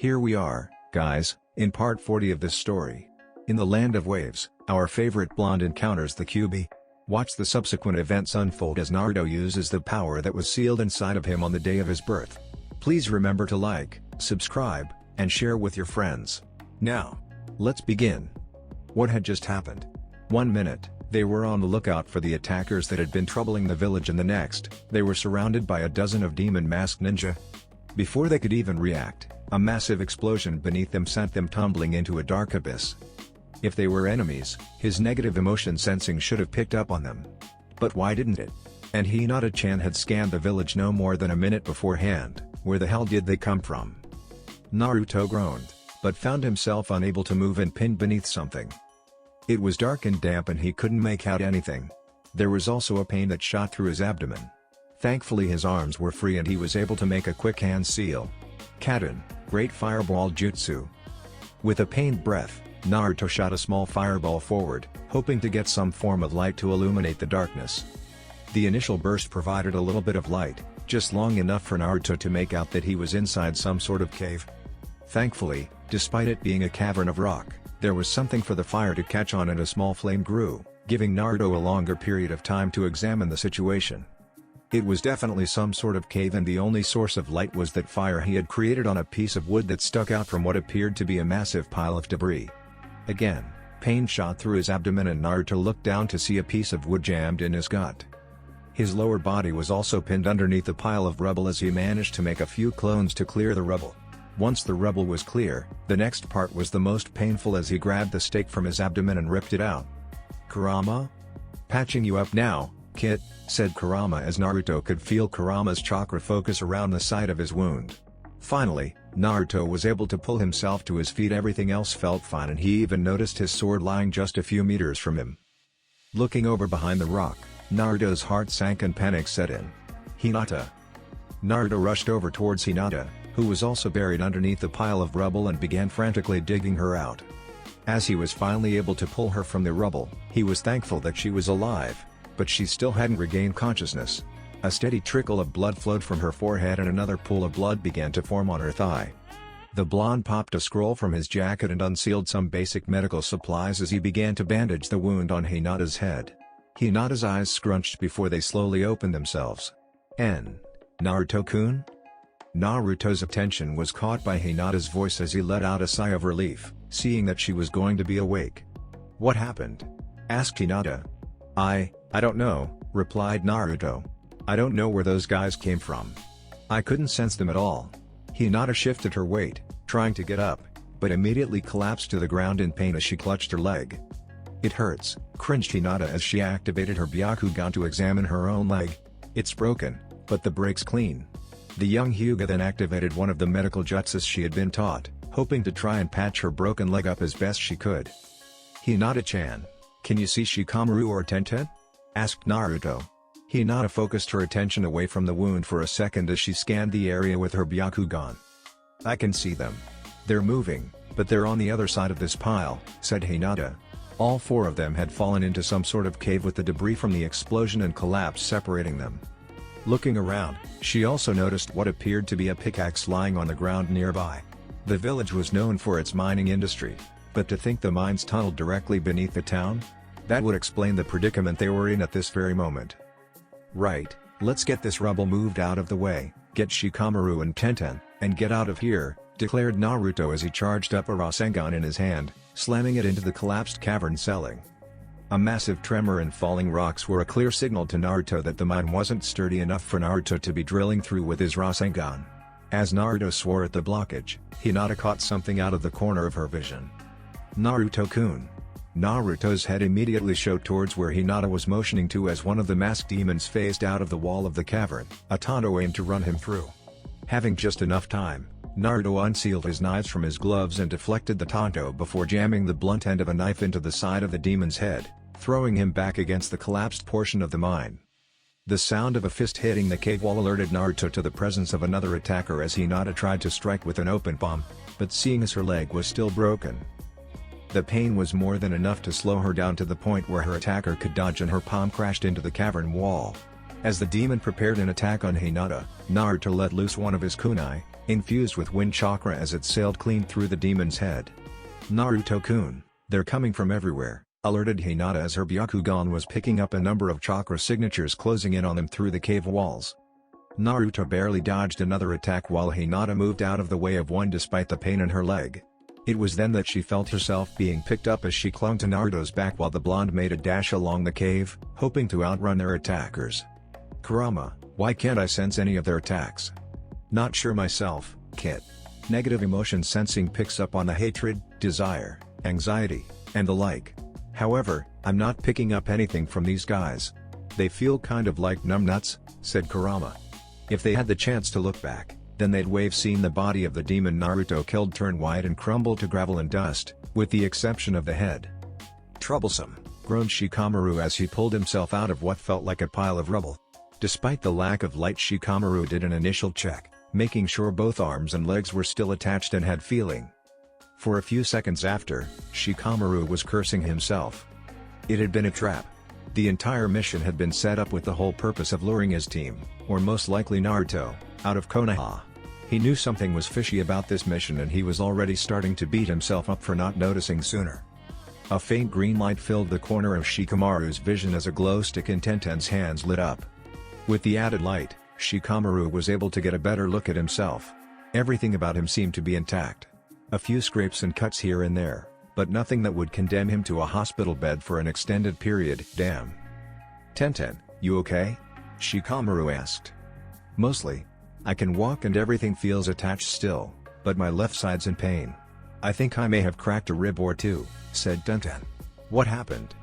Here we are, guys, in part 40 of this story. In the land of waves, our favorite blonde encounters the QB. Watch the subsequent events unfold as Naruto uses the power that was sealed inside of him on the day of his birth. Please remember to like, subscribe, and share with your friends. Now, let's begin. What had just happened? 1 minute, they were on the lookout for the attackers that had been troubling the village, and the next, they were surrounded by a dozen of demon-masked ninja. Before they could even react, a massive explosion beneath them sent them tumbling into a dark abyss. If they were enemies, his negative emotion sensing should have picked up on them. But why didn't it? And Hinata-chan had scanned the village no more than a minute beforehand. Where the hell did they come from? Naruto groaned, but found himself unable to move and pinned beneath something. It was dark and damp and he couldn't make out anything. There was also a pain that shot through his abdomen. Thankfully his arms were free and he was able to make a quick hand seal. Kaden, Great Fireball Jutsu. With a pained breath, Naruto shot a small fireball forward, hoping to get some form of light to illuminate the darkness. The initial burst provided a little bit of light, just long enough for Naruto to make out that he was inside some sort of cave. Thankfully, despite it being a cavern of rock, there was something for the fire to catch on and a small flame grew, giving Naruto a longer period of time to examine the situation. It was definitely some sort of cave and the only source of light was that fire he had created on a piece of wood that stuck out from what appeared to be a massive pile of debris. Again, pain shot through his abdomen and Naruto looked down to see a piece of wood jammed in his gut. His lower body was also pinned underneath a pile of rubble as he managed to make a few clones to clear the rubble. Once the rubble was clear, the next part was the most painful as he grabbed the stake from his abdomen and ripped it out. "Kurama? Patching you up now, kid," said Kurama as Naruto could feel Kurama's chakra focus around the site of his wound. Finally, Naruto was able to pull himself to his feet. Everything else felt fine and he even noticed his sword lying just a few meters from him. Looking over behind the rock, Naruto's heart sank and panic set in. "Hinata!" Naruto rushed over towards Hinata, who was also buried underneath the pile of rubble, and began frantically digging her out. As he was finally able to pull her from the rubble, he was thankful that she was alive, but she still hadn't regained consciousness. A steady trickle of blood flowed from her forehead and another pool of blood began to form on her thigh. The blonde popped a scroll from his jacket and unsealed some basic medical supplies as he began to bandage the wound on Hinata's head. Hinata's eyes scrunched before they slowly opened themselves. Naruto-kun?" Naruto's attention was caught by Hinata's voice as he let out a sigh of relief, seeing that she was going to be awake. "What happened?" asked Hinata. I don't know," replied Naruto. "I don't know where those guys came from. I couldn't sense them at all." Hinata shifted her weight, trying to get up, but immediately collapsed to the ground in pain as she clutched her leg. "It hurts," cringed Hinata as she activated her Byakugan to examine her own leg. "It's broken, but the break's clean." The young Hyuga then activated one of the medical jutsus she had been taught, hoping to try and patch her broken leg up as best she could. "Hinata-chan, can you see Shikamaru or Tenten?" asked Naruto. Hinata focused her attention away from the wound for a second as she scanned the area with her Byakugan. "I can see them. They're moving, but they're on the other side of this pile," said Hinata. All four of them had fallen into some sort of cave with the debris from the explosion and collapse separating them. Looking around, she also noticed what appeared to be a pickaxe lying on the ground nearby. The village was known for its mining industry, but to think the mines tunneled directly beneath the town? That would explain the predicament they were in at this very moment. "Right, let's get this rubble moved out of the way, get Shikamaru and Tenten, and get out of here," declared Naruto as he charged up a Rasengan in his hand, slamming it into the collapsed cavern ceiling. A massive tremor and falling rocks were a clear signal to Naruto that the mine wasn't sturdy enough for Naruto to be drilling through with his Rasengan. As Naruto swore at the blockage, Hinata caught something out of the corner of her vision. "Naruto-kun." Naruto's head immediately showed towards where Hinata was motioning to as one of the masked demons phased out of the wall of the cavern. A Tanto aimed to run him through. Having just enough time, Naruto unsealed his knives from his gloves and deflected the Tanto before jamming the blunt end of a knife into the side of the demon's head, throwing him back against the collapsed portion of the mine. The sound of a fist hitting the cave wall alerted Naruto to the presence of another attacker as Hinata tried to strike with an open palm, but seeing as her leg was still broken, the pain was more than enough to slow her down to the point where her attacker could dodge and her palm crashed into the cavern wall. As the demon prepared an attack on Hinata, Naruto let loose one of his kunai, infused with wind chakra as it sailed clean through the demon's head. "Naruto-kun, they're coming from everywhere," alerted Hinata as her Byakugan was picking up a number of chakra signatures closing in on them through the cave walls. Naruto barely dodged another attack while Hinata moved out of the way of one despite the pain in her leg. It was then that she felt herself being picked up as she clung to Naruto's back while the blonde made a dash along the cave, hoping to outrun their attackers. "Kurama, why can't I sense any of their attacks?" "Not sure myself, kid." Negative emotion sensing picks up on the hatred, desire, anxiety, and the like. "However, I'm not picking up anything from these guys. They feel kind of like numbnuts," said Kurama. If they had the chance to look back, then they'd wave seen the body of the demon Naruto killed turn white and crumble to gravel and dust, with the exception of the head. "Troublesome," groaned Shikamaru as he pulled himself out of what felt like a pile of rubble. Despite the lack of light, Shikamaru did an initial check, making sure both arms and legs were still attached and had feeling. For a few seconds after, Shikamaru was cursing himself. It had been a trap. The entire mission had been set up with the whole purpose of luring his team, or most likely Naruto, out of Konoha. He knew something was fishy about this mission and he was already starting to beat himself up for not noticing sooner. A faint green light filled the corner of Shikamaru's vision as a glow stick in Tenten's hands lit up. With the added light, Shikamaru was able to get a better look at himself. Everything about him seemed to be intact. A few scrapes and cuts here and there, but nothing that would condemn him to a hospital bed for an extended period. "Damn. Tenten, you okay?" Shikamaru asked. "Mostly. I can walk and everything feels attached still, but my left side's in pain. I think I may have cracked a rib or two," said Tenten. "What happened?"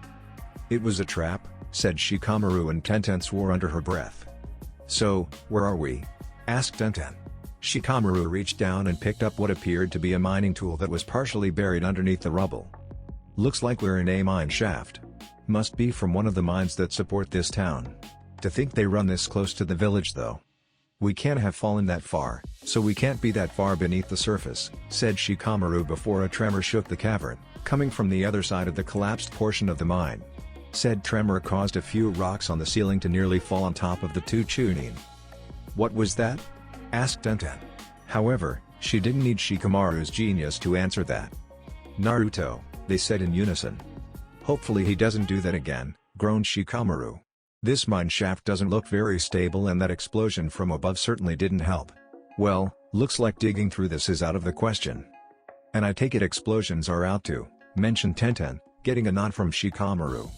"It was a trap," said Shikamaru, and Tenten swore under her breath. "So, where are we?" asked Tenten. Shikamaru reached down and picked up what appeared to be a mining tool that was partially buried underneath the rubble. "Looks like we're in a mine shaft. Must be from one of the mines that support this town. To think they run this close to the village though. We can't have fallen that far, so we can't be that far beneath the surface," said Shikamaru before a tremor shook the cavern, coming from the other side of the collapsed portion of the mine. Said tremor caused a few rocks on the ceiling to nearly fall on top of the two Chunin. "What was that?" asked Tenten. However, she didn't need Shikamaru's genius to answer that. "Naruto," they said in unison. "Hopefully he doesn't do that again," groaned Shikamaru. "This mine shaft doesn't look very stable and that explosion from above certainly didn't help. Well, looks like digging through this is out of the question. And I take it explosions are out too," mentioned Tenten, getting a nod from Shikamaru.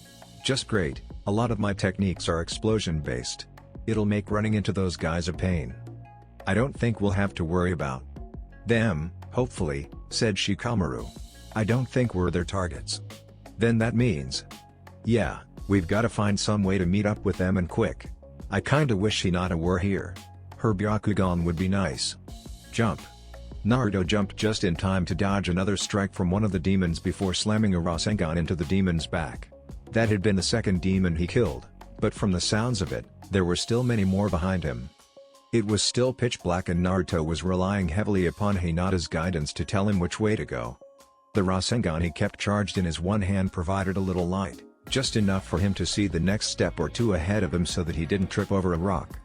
"Just great, a lot of my techniques are explosion-based. It'll make running into those guys a pain. I don't think we'll have to worry about them, hopefully," said Shikamaru. "I don't think we're their targets." "Then that means, yeah, we've gotta find some way to meet up with them and quick. I kinda wish Hinata were here. Her Byakugan would be nice." "Jump." Naruto jumped just in time to dodge another strike from one of the demons before slamming a Rasengan into the demon's back. That had been the second demon he killed, but from the sounds of it, there were still many more behind him. It was still pitch black and Naruto was relying heavily upon Hinata's guidance to tell him which way to go. The Rasengan he kept charged in his one hand provided a little light, just enough for him to see the next step or two ahead of him so that he didn't trip over a rock.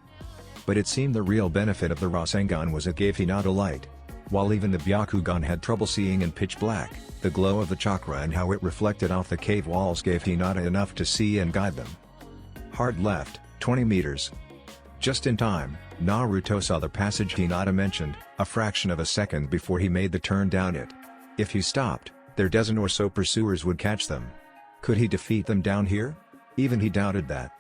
But it seemed the real benefit of the Rasengan was it gave Hinata light. While even the Byakugan had trouble seeing in pitch black, the glow of the chakra and how it reflected off the cave walls gave Hinata enough to see and guide them. Hard left, 20 meters. Just in time, Naruto saw the passage Hinata mentioned, a fraction of a second before he made the turn down it. If he stopped, their dozen or so pursuers would catch them. Could he defeat them down here? Even he doubted that.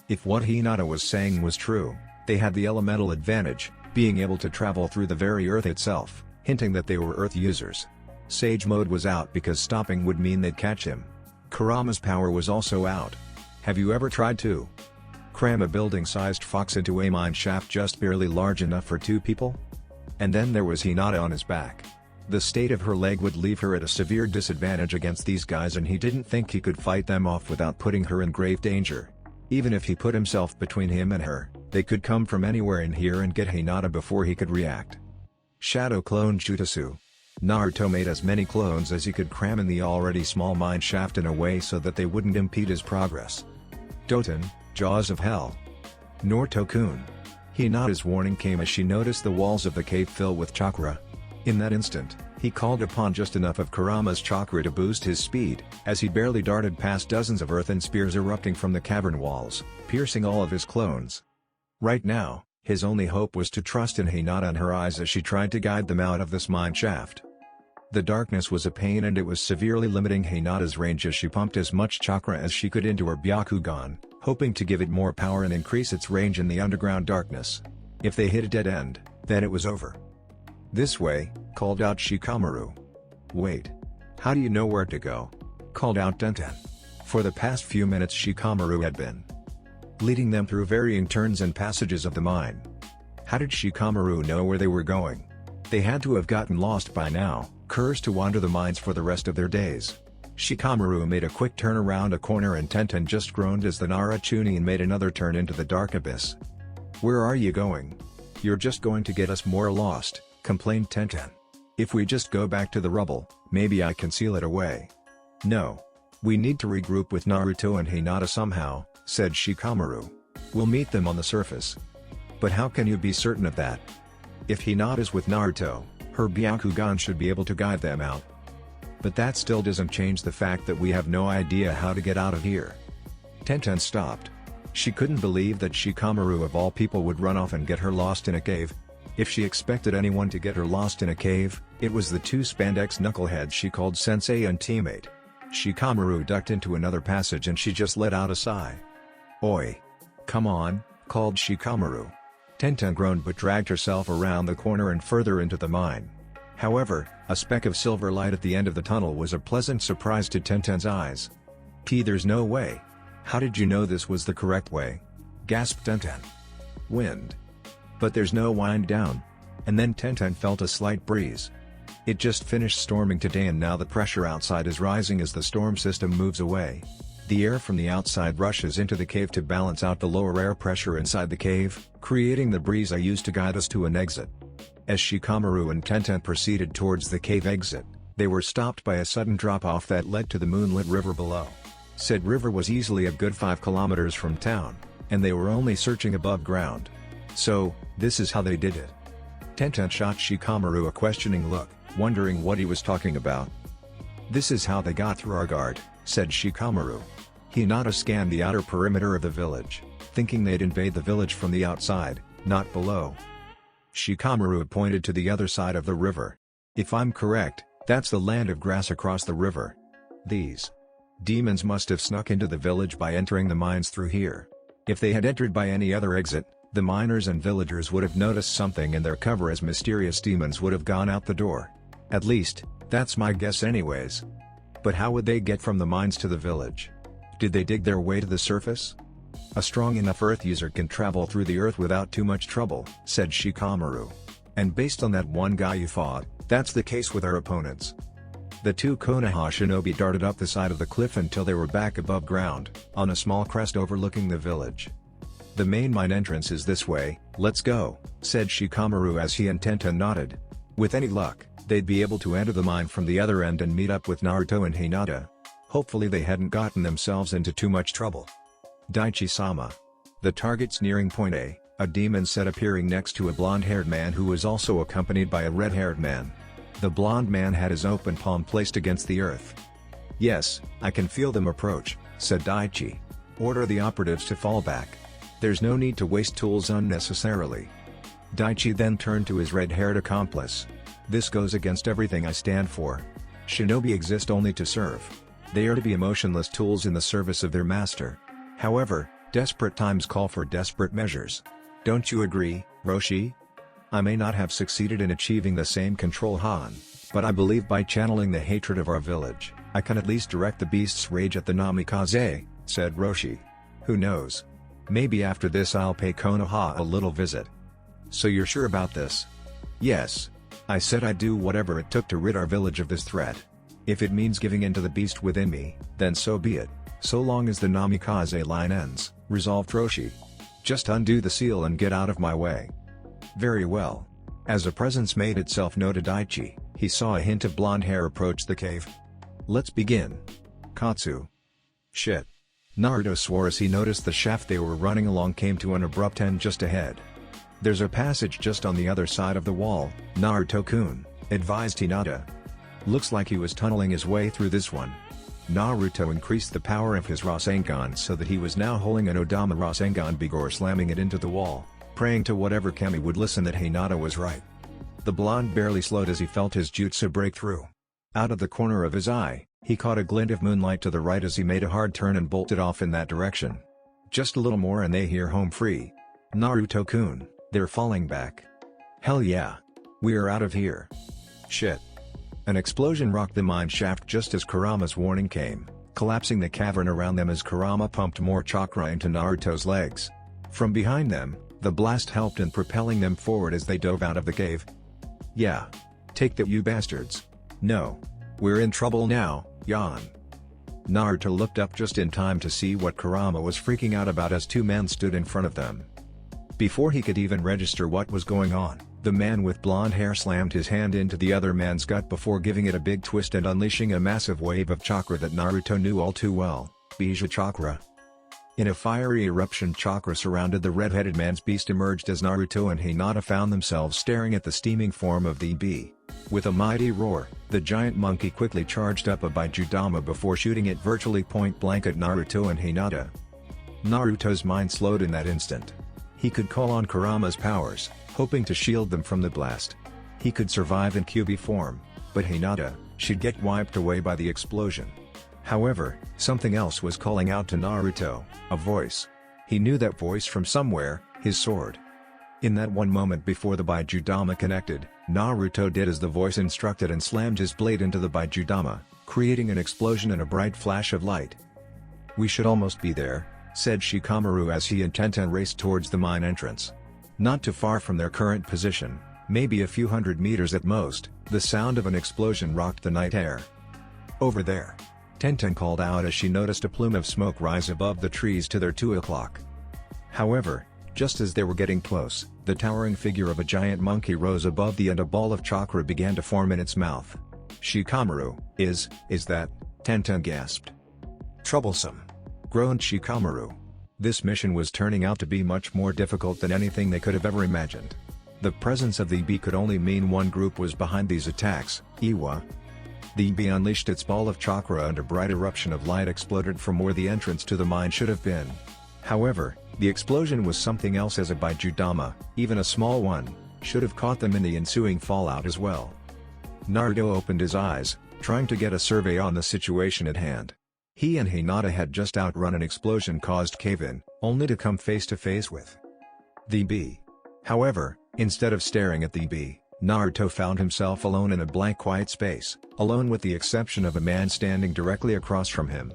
If what Hinata was saying was true, they had the elemental advantage, being able to travel through the very earth itself, hinting that they were earth users. Sage mode was out because stopping would mean they'd catch him. Kurama's power was also out. Have you ever tried to cram a building-sized fox into a mine shaft just barely large enough for two people? And then there was Hinata on his back. The state of her leg would leave her at a severe disadvantage against these guys and he didn't think he could fight them off without putting her in grave danger. Even if he put himself between him and her, they could come from anywhere in here and get Hinata before he could react. Shadow Clone Jutsu. Naruto made as many clones as he could cram in the already small mine shaft in a way so that they wouldn't impede his progress. Doten, Jaws of Hell. Naruto-kun. Hinata's warning came as she noticed the walls of the cave fill with chakra. In that instant, he called upon just enough of Kurama's chakra to boost his speed, as he barely darted past dozens of earthen spears erupting from the cavern walls, piercing all of his clones. Right now, his only hope was to trust in Hinata and her eyes as she tried to guide them out of this mine shaft. The darkness was a pain and it was severely limiting Hinata's range as she pumped as much chakra as she could into her Byakugan, hoping to give it more power and increase its range in the underground darkness. If they hit a dead end, then it was over. "This way," called out Shikamaru. "Wait. How do you know where to go?" called out Tenten. For the past few minutes Shikamaru had been leading them through varying turns and passages of the mine. How did Shikamaru know where they were going? They had to have gotten lost by now, cursed to wander the mines for the rest of their days. Shikamaru made a quick turn around a corner and Tenten just groaned as the Nara Chunin made another turn into the dark abyss. "Where are you going? You're just going to get us more lost," complained Tenten. "If we just go back to the rubble, maybe I can seal it away." "No. We need to regroup with Naruto and Hinata somehow," said Shikamaru. "We'll meet them on the surface." "But how can you be certain of that? If Hinata's with Naruto, her Byakugan should be able to guide them out." "But that still doesn't change the fact that we have no idea how to get out of here." Tenten stopped. She couldn't believe that Shikamaru of all people would run off and get her lost in a cave. If she expected anyone to get her lost in a cave, it was the two spandex knuckleheads she called sensei and teammate. Shikamaru ducked into another passage and she just let out a sigh. "Oi! Come on," called Shikamaru. Tenten groaned but dragged herself around the corner and further into the mine. However, a speck of silver light at the end of the tunnel was a pleasant surprise to Tenten's eyes. "There's no way. How did you know this was the correct way?" gasped Tenten. "Wind. But there's no wind down." And then Tenten felt a slight breeze. It just finished storming today and now the pressure outside is rising as the storm system moves away. The air from the outside rushes into the cave to balance out the lower air pressure inside the cave, creating the breeze I used to guide us to an exit. As Shikamaru and Tenten proceeded towards the cave exit, they were stopped by a sudden drop-off that led to the moonlit river below. Said river was easily a good 5 kilometers from town, and they were only searching above ground. So, this is how they did it. Tenten shot Shikamaru a questioning look, wondering what he was talking about. "This is how they got through our guard," said Shikamaru. Hinata scanned the outer perimeter of the village, thinking they'd invade the village from the outside, not below. Shikamaru pointed to the other side of the river. "If I'm correct, that's the land of grass across the river. These demons must have snuck into the village by entering the mines through here. If they had entered by any other exit, the miners and villagers would have noticed something and their cover as mysterious demons would have gone out the door. At least, that's my guess anyways. But how would they get from the mines to the village? Did they dig their way to the surface? A strong enough earth user can travel through the earth without too much trouble," said Shikamaru. "And based on that one guy you fought, that's the case with our opponents." The two Konoha shinobi darted up the side of the cliff until they were back above ground, on a small crest overlooking the village. "The main mine entrance is this way, let's go," said Shikamaru as he and Tenten nodded. With any luck, they'd be able to enter the mine from the other end and meet up with Naruto and Hinata. Hopefully they hadn't gotten themselves into too much trouble. "Daichi-sama. The target's nearing point A demon said, appearing next to a blonde-haired man who was also accompanied by a red-haired man. The blonde man had his open palm placed against the earth. "Yes, I can feel them approach," said Daichi. "Order the operatives to fall back. There's no need to waste tools unnecessarily." Daichi then turned to his red-haired accomplice. "This goes against everything I stand for. Shinobi exist only to serve. They are to be emotionless tools in the service of their master. However, desperate times call for desperate measures. Don't you agree, Roshi? I may not have succeeded in achieving the same control Han, but I believe by channeling the hatred of our village, I can at least direct the beast's rage at the Namikaze," said Roshi. "Who knows? Maybe after this I'll pay Konoha a little visit." "So you're sure about this?" "Yes. I said I'd do whatever it took to rid our village of this threat. If it means giving in to the beast within me, then so be it, so long as the Namikaze line ends," resolved Roshi. "Just undo the seal and get out of my way." "Very well." As a presence made itself known to Daichi, he saw a hint of blonde hair approach the cave. "Let's begin." "Katsu." "Shit." Naruto swore as he noticed the shaft they were running along came to an abrupt end just ahead. "There's a passage just on the other side of the wall, Naruto-kun," advised Hinata. "Looks like he was tunneling his way through this one." Naruto increased the power of his Rasengan so that he was now holding an Odama Rasengan before slamming it into the wall, praying to whatever kami would listen that Hinata was right. The blonde barely slowed as he felt his jutsu break through. Out of the corner of his eye, he caught a glint of moonlight to the right as he made a hard turn and bolted off in that direction. "Just a little more and they hear home free. Naruto-kun, they're falling back. Hell yeah. We're out of here. Shit." An explosion rocked the mine shaft just as Kurama's warning came, collapsing the cavern around them as Kurama pumped more chakra into Naruto's legs. From behind them, the blast helped in propelling them forward as they dove out of the cave. "Yeah. Take that, you bastards. No. We're in trouble now, yawn." Naruto looked up just in time to see what Kurama was freaking out about as two men stood in front of them. Before he could even register what was going on, the man with blonde hair slammed his hand into the other man's gut before giving it a big twist and unleashing a massive wave of chakra that Naruto knew all too well, Bija chakra. In a fiery eruption, chakra surrounded the red-headed man's beast emerged as Naruto and Hinata found themselves staring at the steaming form of the bee. With a mighty roar, the giant monkey quickly charged up a Baijudama before shooting it virtually point-blank at Naruto and Hinata. Naruto's mind slowed in that instant. He could call on Kurama's powers, hoping to shield them from the blast. He could survive in Kyuubi form, but Hinata, she'd get wiped away by the explosion. However, something else was calling out to Naruto, a voice. He knew that voice from somewhere, his sword. In that one moment before the Baijudama connected, Naruto did as the voice instructed and slammed his blade into the Baijudama, creating an explosion and a bright flash of light. "We should almost be there," said Shikamaru as he and Tenten raced towards the mine entrance. Not too far from their current position, maybe a few hundred meters at most, the sound of an explosion rocked the night air. "Over there," Tenten called out as she noticed a plume of smoke rise above the trees to their 2 o'clock. However, just as they were getting close, the towering figure of a giant monkey rose above and a ball of chakra began to form in its mouth. "Shikamaru, is that?" Tenten gasped. "Troublesome," groaned Shikamaru. This mission was turning out to be much more difficult than anything they could have ever imagined. The presence of the bee could only mean one group was behind these attacks, Iwa. The bee unleashed its ball of chakra and a bright eruption of light exploded from where the entrance to the mine should have been. However, the explosion was something else as a Baijudama, even a small one, should have caught them in the ensuing fallout as well. Naruto opened his eyes, trying to get a survey on the situation at hand. He and Hinata had just outrun an explosion-caused cave-in, only to come face to face with the bee. However, instead of staring at the bee, Naruto found himself alone in a blank white space, alone with the exception of a man standing directly across from him.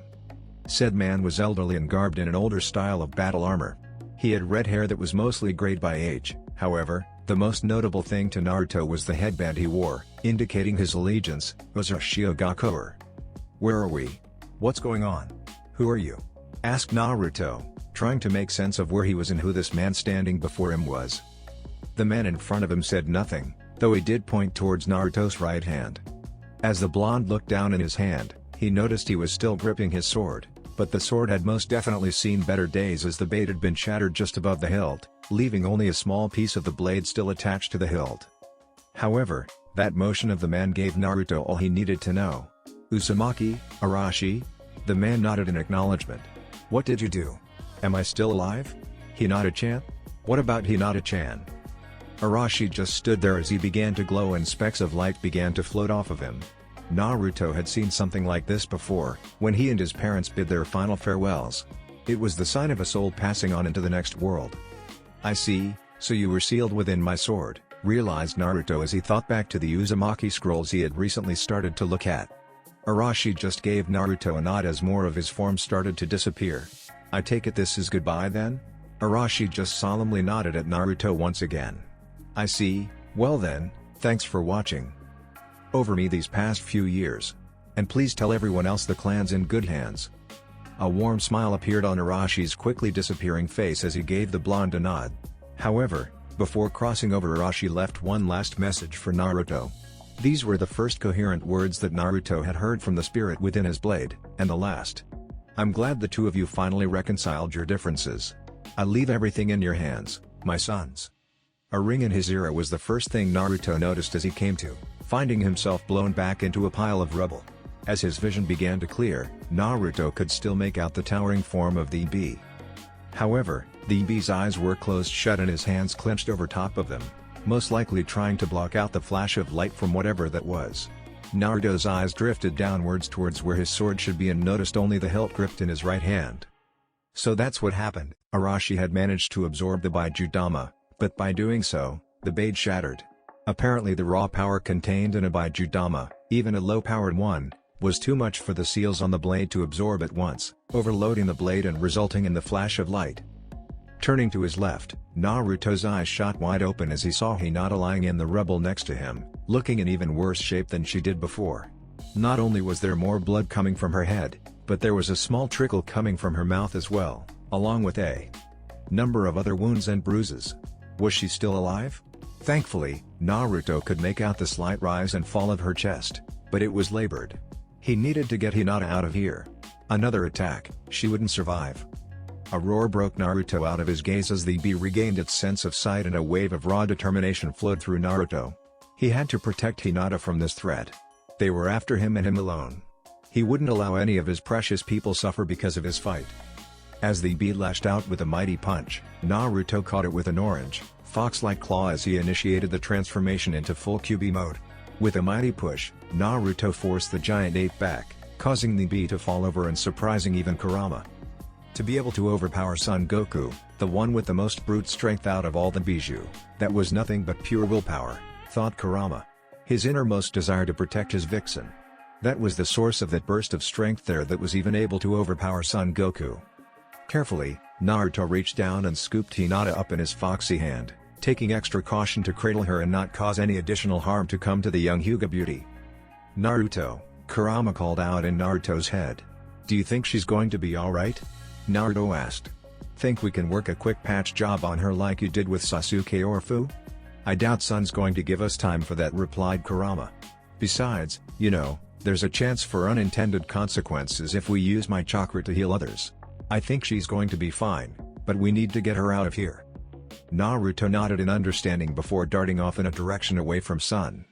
Said man was elderly and garbed in an older style of battle armor. He had red hair that was mostly grayed by age. However, the most notable thing to Naruto was the headband he wore, indicating his allegiance, was a Shiogakure. "Where are we? What's going on? Who are you?" asked Naruto, trying to make sense of where he was and who this man standing before him was. The man in front of him said nothing, though he did point towards Naruto's right hand. As the blonde looked down in his hand, he noticed he was still gripping his sword, but the sword had most definitely seen better days as the blade had been shattered just above the hilt, leaving only a small piece of the blade still attached to the hilt. However, that motion of the man gave Naruto all he needed to know. "Uzumaki, Arashi?" The man nodded in acknowledgement. "What did you do? Am I still alive? Hinata-chan? What about Hinata-chan?" Arashi just stood there as he began to glow and specks of light began to float off of him. Naruto had seen something like this before, when he and his parents bid their final farewells. It was the sign of a soul passing on into the next world. "I see, so you were sealed within my sword," realized Naruto as he thought back to the Uzumaki scrolls he had recently started to look at. Arashi just gave Naruto a nod as more of his form started to disappear. "I take it this is goodbye then?" Arashi just solemnly nodded at Naruto once again. "I see, well then, thanks for watching over me these past few years. And please tell everyone else the clan's in good hands." A warm smile appeared on Arashi's quickly disappearing face as he gave the blonde a nod. However, before crossing over, Arashi left one last message for Naruto. These were the first coherent words that Naruto had heard from the spirit within his blade, and the last. "I'm glad the two of you finally reconciled your differences. I leave everything in your hands, my sons." A ring in his ear was the first thing Naruto noticed as he came to, finding himself blown back into a pile of rubble. As his vision began to clear, Naruto could still make out the towering form of the bee. However, the bee's eyes were closed shut and his hands clenched over top of them, most likely trying to block out the flash of light from whatever that was. Naruto's eyes drifted downwards towards where his sword should be and noticed only the hilt gripped in his right hand. So that's what happened. Arashi had managed to absorb the Baijudama, but by doing so, the blade shattered. Apparently the raw power contained in a Baijudama, even a low-powered one, was too much for the seals on the blade to absorb at once, overloading the blade and resulting in the flash of light. Turning to his left, Naruto's eyes shot wide open as he saw Hinata lying in the rubble next to him, looking in even worse shape than she did before. Not only was there more blood coming from her head, but there was a small trickle coming from her mouth as well, along with a number of other wounds and bruises. Was she still alive? Thankfully, Naruto could make out the slight rise and fall of her chest, but it was labored. He needed to get Hinata out of here. Another attack, she wouldn't survive. A roar broke Naruto out of his gaze as the bee regained its sense of sight and a wave of raw determination flowed through Naruto. He had to protect Hinata from this threat. They were after him and him alone. He wouldn't allow any of his precious people suffer because of his fight. As the bee lashed out with a mighty punch, Naruto caught it with an orange, fox-like claw as he initiated the transformation into full QB mode. With a mighty push, Naruto forced the giant ape back, causing the bee to fall over and surprising even Kurama. To be able to overpower Son Goku, the one with the most brute strength out of all the Bijou, that was nothing but pure willpower, thought Kurama. His innermost desire to protect his vixen. That was the source of that burst of strength there that was even able to overpower Son Goku. Carefully, Naruto reached down and scooped Hinata up in his foxy hand, taking extra caution to cradle her and not cause any additional harm to come to the young Hyuga beauty. Naruto, Kurama called out in Naruto's head. Do you think she's going to be alright? Naruto asked. Think we can work a quick patch job on her like you did with Sasuke or Fu? I doubt Son's going to give us time for that, replied Kurama. Besides, you know, there's a chance for unintended consequences if we use my chakra to heal others. I think she's going to be fine, but we need to get her out of here. Naruto nodded in understanding before darting off in a direction away from Son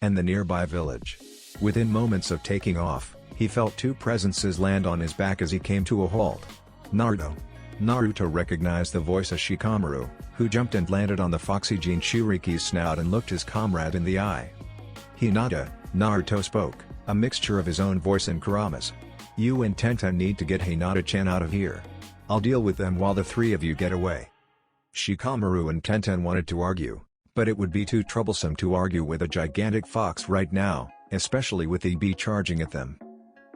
and the nearby village. Within moments of taking off, he felt two presences land on his back as he came to a halt. Naruto recognized the voice as Shikamaru, who jumped and landed on the foxy Jinchuriki's snout and looked his comrade in the eye. Hinata, Naruto spoke, a mixture of his own voice and Kurama's. You and Tenta need to get Hinata-chan out of here. I'll deal with them while the three of you get away. Shikamaru and Tenten wanted to argue, but it would be too troublesome to argue with a gigantic fox right now, especially with the bee charging at them.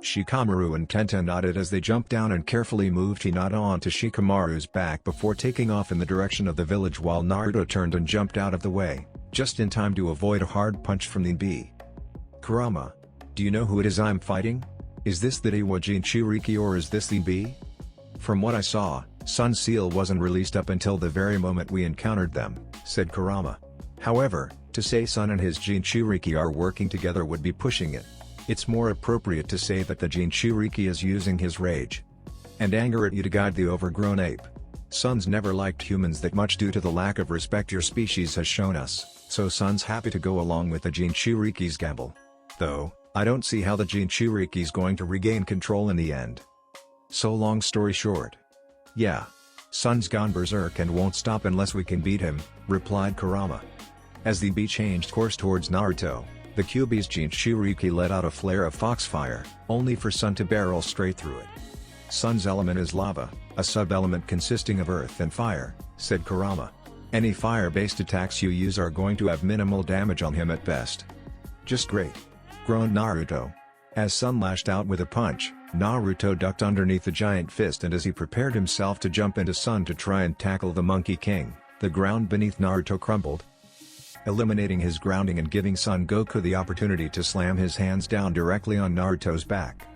Shikamaru and Tenten nodded as they jumped down and carefully moved Hinata onto Shikamaru's back before taking off in the direction of the village while Naruto turned and jumped out of the way, just in time to avoid a hard punch from the bee. Kurama, do you know who it is I'm fighting? Is this the Dewa Jinchuriki or is this the bee? From what I saw, Sun's seal wasn't released up until the very moment we encountered them, said Kurama. However, to say Sun and his Jinchuriki are working together would be pushing it. It's more appropriate to say that the Jinchuriki is using his rage and anger at you to guide the overgrown ape. Sun's never liked humans that much due to the lack of respect your species has shown us, so Sun's happy to go along with the Jinchuriki's gamble. Though, I don't see how the Jinchuriki's going to regain control in the end. So long story short. Yeah. Sun's gone berserk and won't stop unless we can beat him, replied Kurama. As the bee changed course towards Naruto, the Kyuubi's Jinchuriki let out a flare of foxfire, only for Sun to barrel straight through it. Sun's element is lava, a sub-element consisting of earth and fire, said Kurama. Any fire-based attacks you use are going to have minimal damage on him at best. Just great. Groaned Naruto. As Sun lashed out with a punch, Naruto ducked underneath the giant fist and as he prepared himself to jump into Sun to try and tackle the Monkey King, the ground beneath Naruto crumbled, eliminating his grounding and giving Son Goku the opportunity to slam his hands down directly on Naruto's back.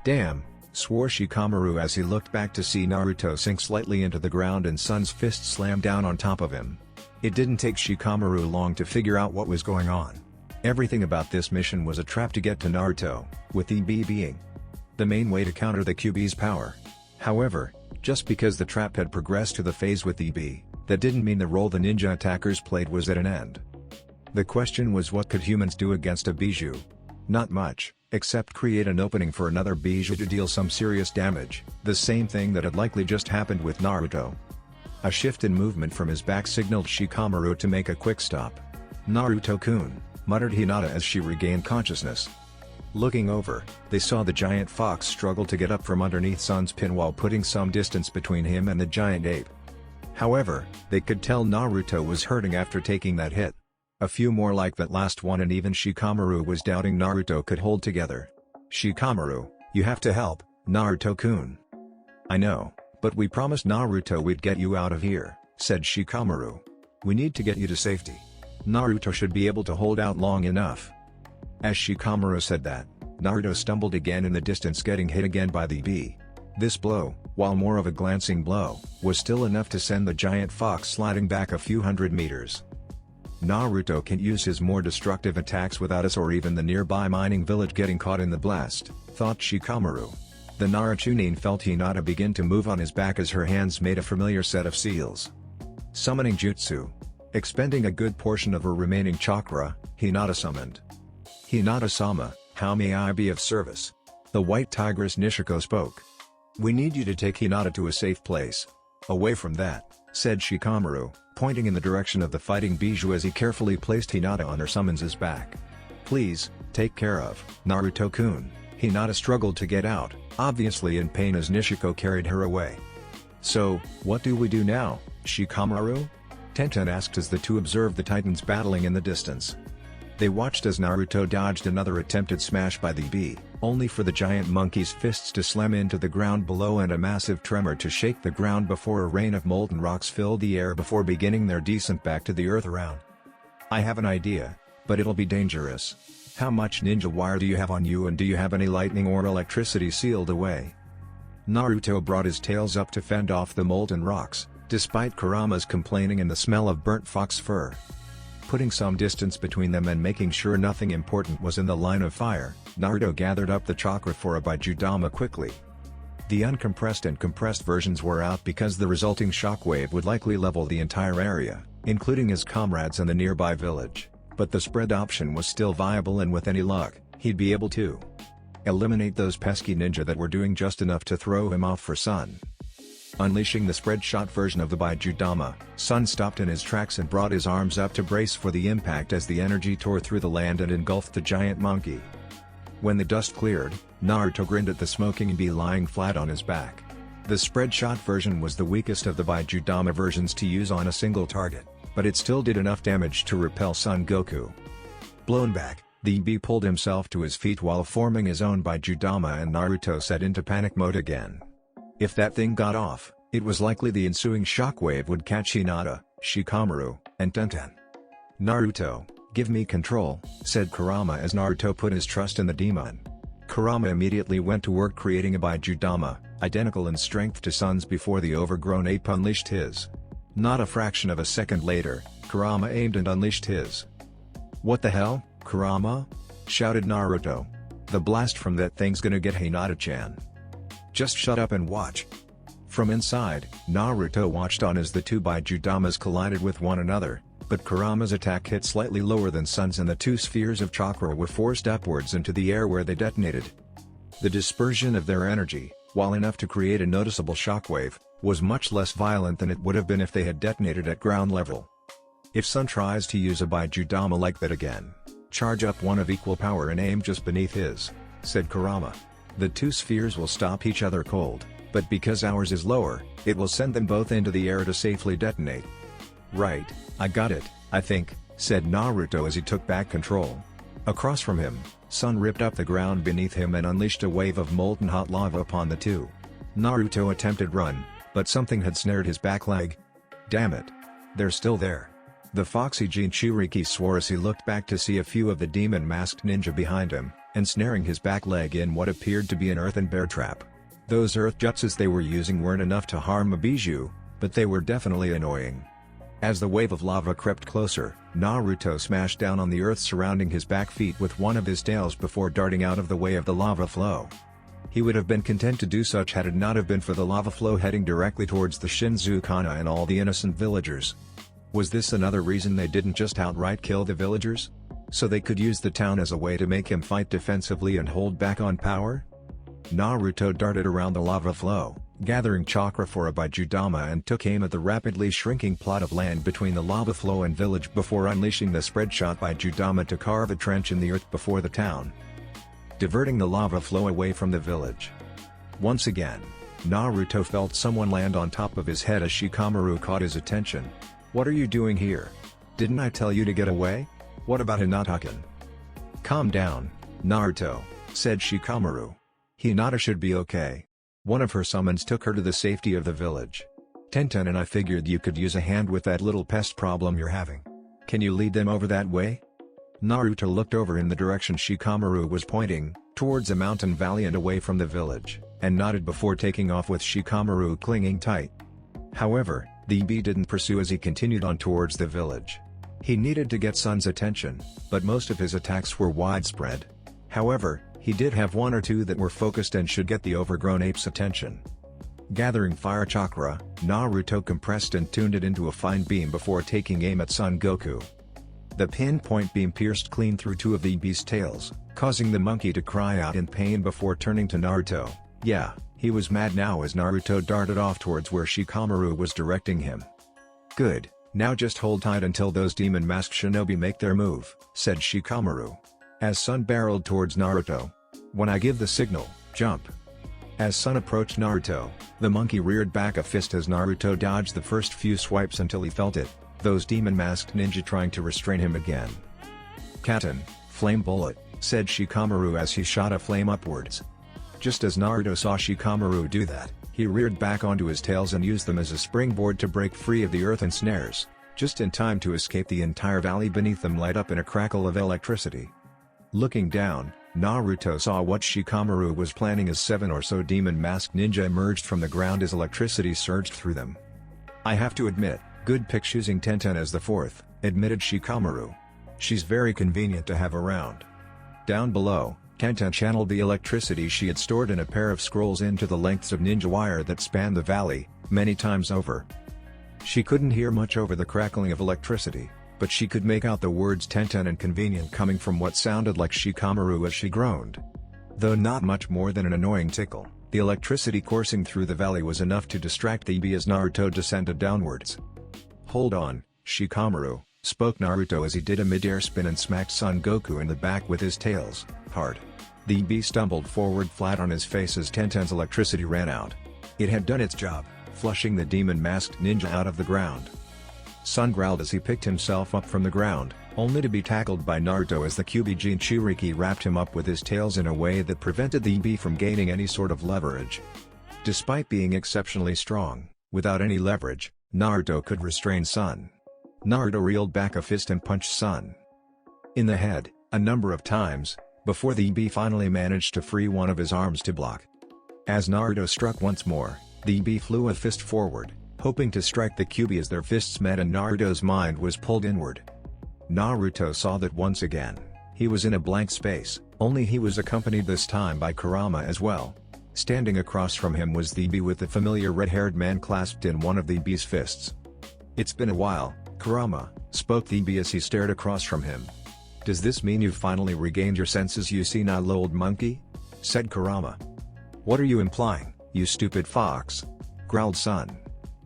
Damn, swore Shikamaru as he looked back to see Naruto sink slightly into the ground and Sun's fist slam down on top of him. It didn't take Shikamaru long to figure out what was going on. Everything about this mission was a trap to get to Naruto, with the bee being the main way to counter the Kyuubi's power. However, just because the trap had progressed to the phase with the bee, that didn't mean the role the ninja attackers played was at an end. The question was, what could humans do against a bijou? Not much, except create an opening for another bijou to deal some serious damage, the same thing that had likely just happened with Naruto. A shift in movement from his back signaled Shikamaru to make a quick stop. "Naruto-kun," muttered Hinata as she regained consciousness. Looking over, they saw the giant fox struggle to get up from underneath Sun's pin while putting some distance between him and the giant ape. However, they could tell Naruto was hurting after taking that hit. A few more like that last one and even Shikamaru was doubting Naruto could hold together. "Shikamaru, you have to help, Naruto-kun." "I know, but we promised Naruto we'd get you out of here," said Shikamaru. "We need to get you to safety. Naruto should be able to hold out long enough." As Shikamaru said that, Naruto stumbled again in the distance, getting hit again by the bee. This blow, while more of a glancing blow, was still enough to send the giant fox sliding back a few hundred meters. Naruto can't use his more destructive attacks without us or even the nearby mining village getting caught in the blast, thought Shikamaru. The Narachunin felt Hinata begin to move on his back as her hands made a familiar set of seals. Summoning jutsu. Expending a good portion of her remaining chakra, Hinata summoned. "Hinata-sama, how may I be of service?" The white tigress Nishiko spoke. "We need you to take Hinata to a safe place." "Away from that," said Shikamaru, pointing in the direction of the fighting bijou as he carefully placed Hinata on her summons' back. "Please, take care of Naruto-kun." Hinata struggled to get out, obviously in pain as Nishiko carried her away. "So, what do we do now, Shikamaru?" Tenten asked as the two observed the titans battling in the distance. They watched as Naruto dodged another attempted smash by the bee, only for the giant monkey's fists to slam into the ground below and a massive tremor to shake the ground before a rain of molten rocks filled the air before beginning their descent back to the earth around. "I have an idea, but it'll be dangerous. How much ninja wire do you have on you, and do you have any lightning or electricity sealed away?" Naruto brought his tails up to fend off the molten rocks, despite Kurama's complaining and the smell of burnt fox fur. Putting some distance between them and making sure nothing important was in the line of fire, Naruto gathered up the chakra for a Baijudama quickly. The uncompressed and compressed versions were out because the resulting shockwave would likely level the entire area, including his comrades and the nearby village, but the spread option was still viable, and with any luck, he'd be able to eliminate those pesky ninja that were doing just enough to throw him off for Sun. Unleashing the spread shot version of the Baijudama, Sun stopped in his tracks and brought his arms up to brace for the impact as the energy tore through the land and engulfed the giant monkey. When the dust cleared, Naruto grinned at the smoking bee lying flat on his back. The spread shot version was the weakest of the Baijudama versions to use on a single target, but it still did enough damage to repel Son Goku. Blown back, the bee pulled himself to his feet while forming his own Baijudama, and Naruto set into panic mode again. If that thing got off, it was likely the ensuing shockwave would catch Hinata, Shikamaru, and Tenten. "Naruto, give me control," said Kurama as Naruto put his trust in the demon. Kurama immediately went to work creating a Baijudama, identical in strength to Sun's before the overgrown ape unleashed his. Not a fraction of a second later, Kurama aimed and unleashed his. "What the hell, Kurama?" shouted Naruto. "The blast from that thing's gonna get Hinata-chan. Just shut up and watch." From inside, Naruto watched on as the two Baijudamas collided with one another, but Kurama's attack hit slightly lower than Sun's and the two spheres of chakra were forced upwards into the air where they detonated. The dispersion of their energy, while enough to create a noticeable shockwave, was much less violent than it would have been if they had detonated at ground level. "If Sun tries to use a Baijudama like that again, charge up one of equal power and aim just beneath his," said Kurama. "The two spheres will stop each other cold, but because ours is lower, it will send them both into the air to safely detonate." "Right, I got it, I think," said Naruto as he took back control. Across from him, Sun ripped up the ground beneath him and unleashed a wave of molten hot lava upon the two. Naruto attempted run, but something had snared his back leg. "Damn it. They're still there." The foxy Jinchuriki swore as he looked back to see a few of the demon-masked ninja behind him, ensnaring his back leg in what appeared to be an earthen bear trap. Those earth jutsus they were using weren't enough to harm a bijou, but they were definitely annoying. As the wave of lava crept closer, Naruto smashed down on the earth surrounding his back feet with one of his tails before darting out of the way of the lava flow. He would have been content to do such had it not have been for the lava flow heading directly towards the Shinzukana and all the innocent villagers. Was this another reason they didn't just outright kill the villagers? So they could use the town as a way to make him fight defensively and hold back on power? Naruto darted around the lava flow, gathering chakra for a Bijudama, and took aim at the rapidly shrinking plot of land between the lava flow and village before unleashing the spread shot Bijudama to carve a trench in the earth before the town, diverting the lava flow away from the village. Once again, Naruto felt someone land on top of his head as Shikamaru caught his attention. "What are you doing here? Didn't I tell you to get away? What about Hinataken?" "Calm down, Naruto," said Shikamaru. "Hinata should be okay. One of her summons took her to the safety of the village. Tenten and I figured you could use a hand with that little pest problem you're having. Can you lead them over that way?" Naruto looked over in the direction Shikamaru was pointing, towards a mountain valley and away from the village, and nodded before taking off with Shikamaru clinging tight. However, the bee didn't pursue as he continued on towards the village. He needed to get Sun's attention, but most of his attacks were widespread. However, he did have one or two that were focused and should get the overgrown ape's attention. Gathering fire chakra, Naruto compressed and tuned it into a fine beam before taking aim at Son Goku. The pinpoint beam pierced clean through two of the beast's tails, causing the monkey to cry out in pain before turning to Naruto. Yeah, he was mad now as Naruto darted off towards where Shikamaru was directing him. "Good, now just hold tight until those demon-masked shinobi make their move," said Shikamaru. As Sun barreled towards Naruto. "When I give the signal, jump." As Sun approached Naruto, the monkey reared back a fist as Naruto dodged the first few swipes until he felt it, those demon-masked ninja trying to restrain him again. "Katen, flame bullet," said Shikamaru as he shot a flame upwards. Just as Naruto saw Shikamaru do that, he reared back onto his tails and used them as a springboard to break free of the earth and snares, just in time to escape the entire valley beneath them light up in a crackle of electricity. Looking down, Naruto saw what Shikamaru was planning as 7 or so demon-masked ninja emerged from the ground as electricity surged through them. "I have to admit, good pick choosing Tenten as the fourth," admitted Shikamaru. "She's very convenient to have around." Down below, Tenten channeled the electricity she had stored in a pair of scrolls into the lengths of ninja wire that spanned the valley, many times over. She couldn't hear much over the crackling of electricity, but she could make out the words Tenten and convenient coming from what sounded like Shikamaru as she groaned. Though not much more than an annoying tickle, the electricity coursing through the valley was enough to distract the bee as Naruto descended downwards. "Hold on, Shikamaru," spoke Naruto as he did a mid-air spin and smacked Son Goku in the back with his tails, hard. The bee stumbled forward flat on his face as Tenten's electricity ran out. It had done its job, flushing the demon-masked ninja out of the ground. Son growled as he picked himself up from the ground, only to be tackled by Naruto as the Kyuubi Jinchuriki wrapped him up with his tails in a way that prevented the bee from gaining any sort of leverage. Despite being exceptionally strong, without any leverage, Naruto could restrain Son. Naruto reeled back a fist and punched Son in the head, a number of times, before the bee finally managed to free one of his arms to block. As Naruto struck once more, the bee flew a fist forward, hoping to strike the Kyuubi as their fists met and Naruto's mind was pulled inward. Naruto saw that once again, he was in a blank space, only he was accompanied this time by Kurama as well. Standing across from him was the bee with the familiar red-haired man clasped in one of the bee's fists. "It's been a while, Kurama," spoke the bee as he stared across from him. "Does this mean you've finally regained your senses, you senile old monkey?" said Kurama. "What are you implying, you stupid fox?" growled Son.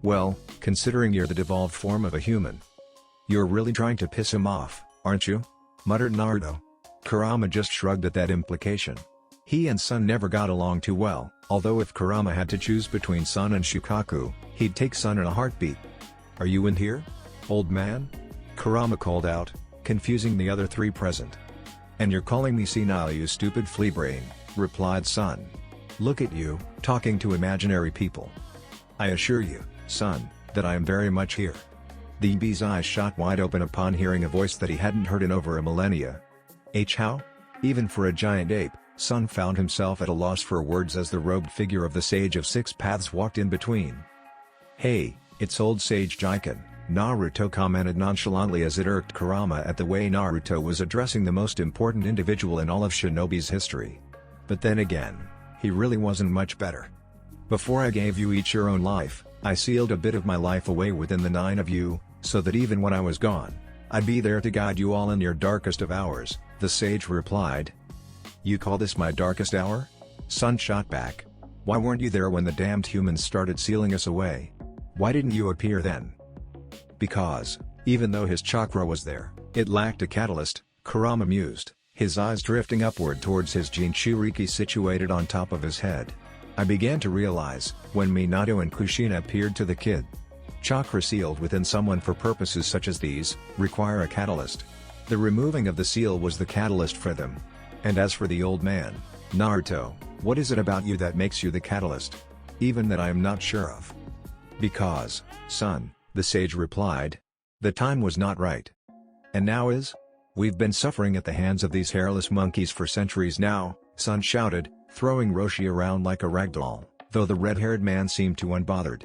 "Well, considering you're the devolved form of a human. You're really trying to piss him off, aren't you?" muttered Naruto. Kurama just shrugged at that implication. He and Son never got along too well, although if Kurama had to choose between Son and Shukaku, he'd take Son in a heartbeat. "Are you in here, old man?" Kurama called out, confusing the other three present. "And you're calling me senile, you stupid flea brain," replied Son. "Look at you, talking to imaginary people. I assure you, Son, that I am very much here." The bee's eyes shot wide open upon hearing a voice that he hadn't heard in over a millennia. How? Even for a giant ape, Son found himself at a loss for words as the robed figure of the Sage of Six Paths walked in between. "Hey, it's old Sage Jiken," Naruto commented nonchalantly as it irked Kurama at the way Naruto was addressing the most important individual in all of Shinobi's history. But then again, he really wasn't much better. Before I gave you each your own life, I sealed a bit of my life away within the 9 of you, so that even when I was gone, I'd be there to guide you all in your darkest of hours," the sage replied. "You call this my darkest hour?" Sun shot back. "Why weren't you there when the damned humans started sealing us away? Why didn't you appear then?" "Because, even though his chakra was there, it lacked a catalyst," Kurama mused, his eyes drifting upward towards his Jinchuriki situated on top of his head. "I began to realize, when Minato and Kushina appeared to the kid. Chakra sealed within someone for purposes such as these, require a catalyst. The removing of the seal was the catalyst for them. And as for the old man, Naruto, what is it about you that makes you the catalyst? Even that I am not sure of." "Because, son," the sage replied, "the time was not right." "And now is? We've been suffering at the hands of these hairless monkeys for centuries now," Sun shouted, throwing Roshi around like a ragdoll, though the red-haired man seemed too unbothered.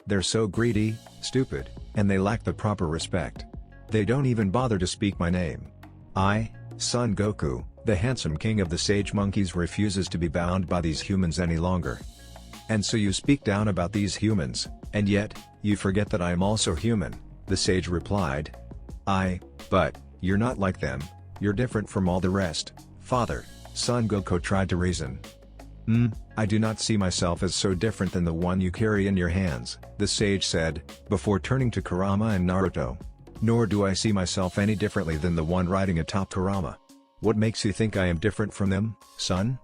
"They're so greedy, stupid, and they lack the proper respect. They don't even bother to speak my name. I, Son Goku, the handsome king of the sage monkeys, refuses to be bound by these humans any longer." "And so you speak down about these humans, and yet, you forget that I am also human," the sage replied. But, you're not like them, you're different from all the rest, father," Son Goku tried to reason. I do not see myself as so different than the one you carry in your hands," the sage said, before turning to Kurama and Naruto. "Nor do I see myself any differently than the one riding atop Kurama. What makes you think I am different from them, son?"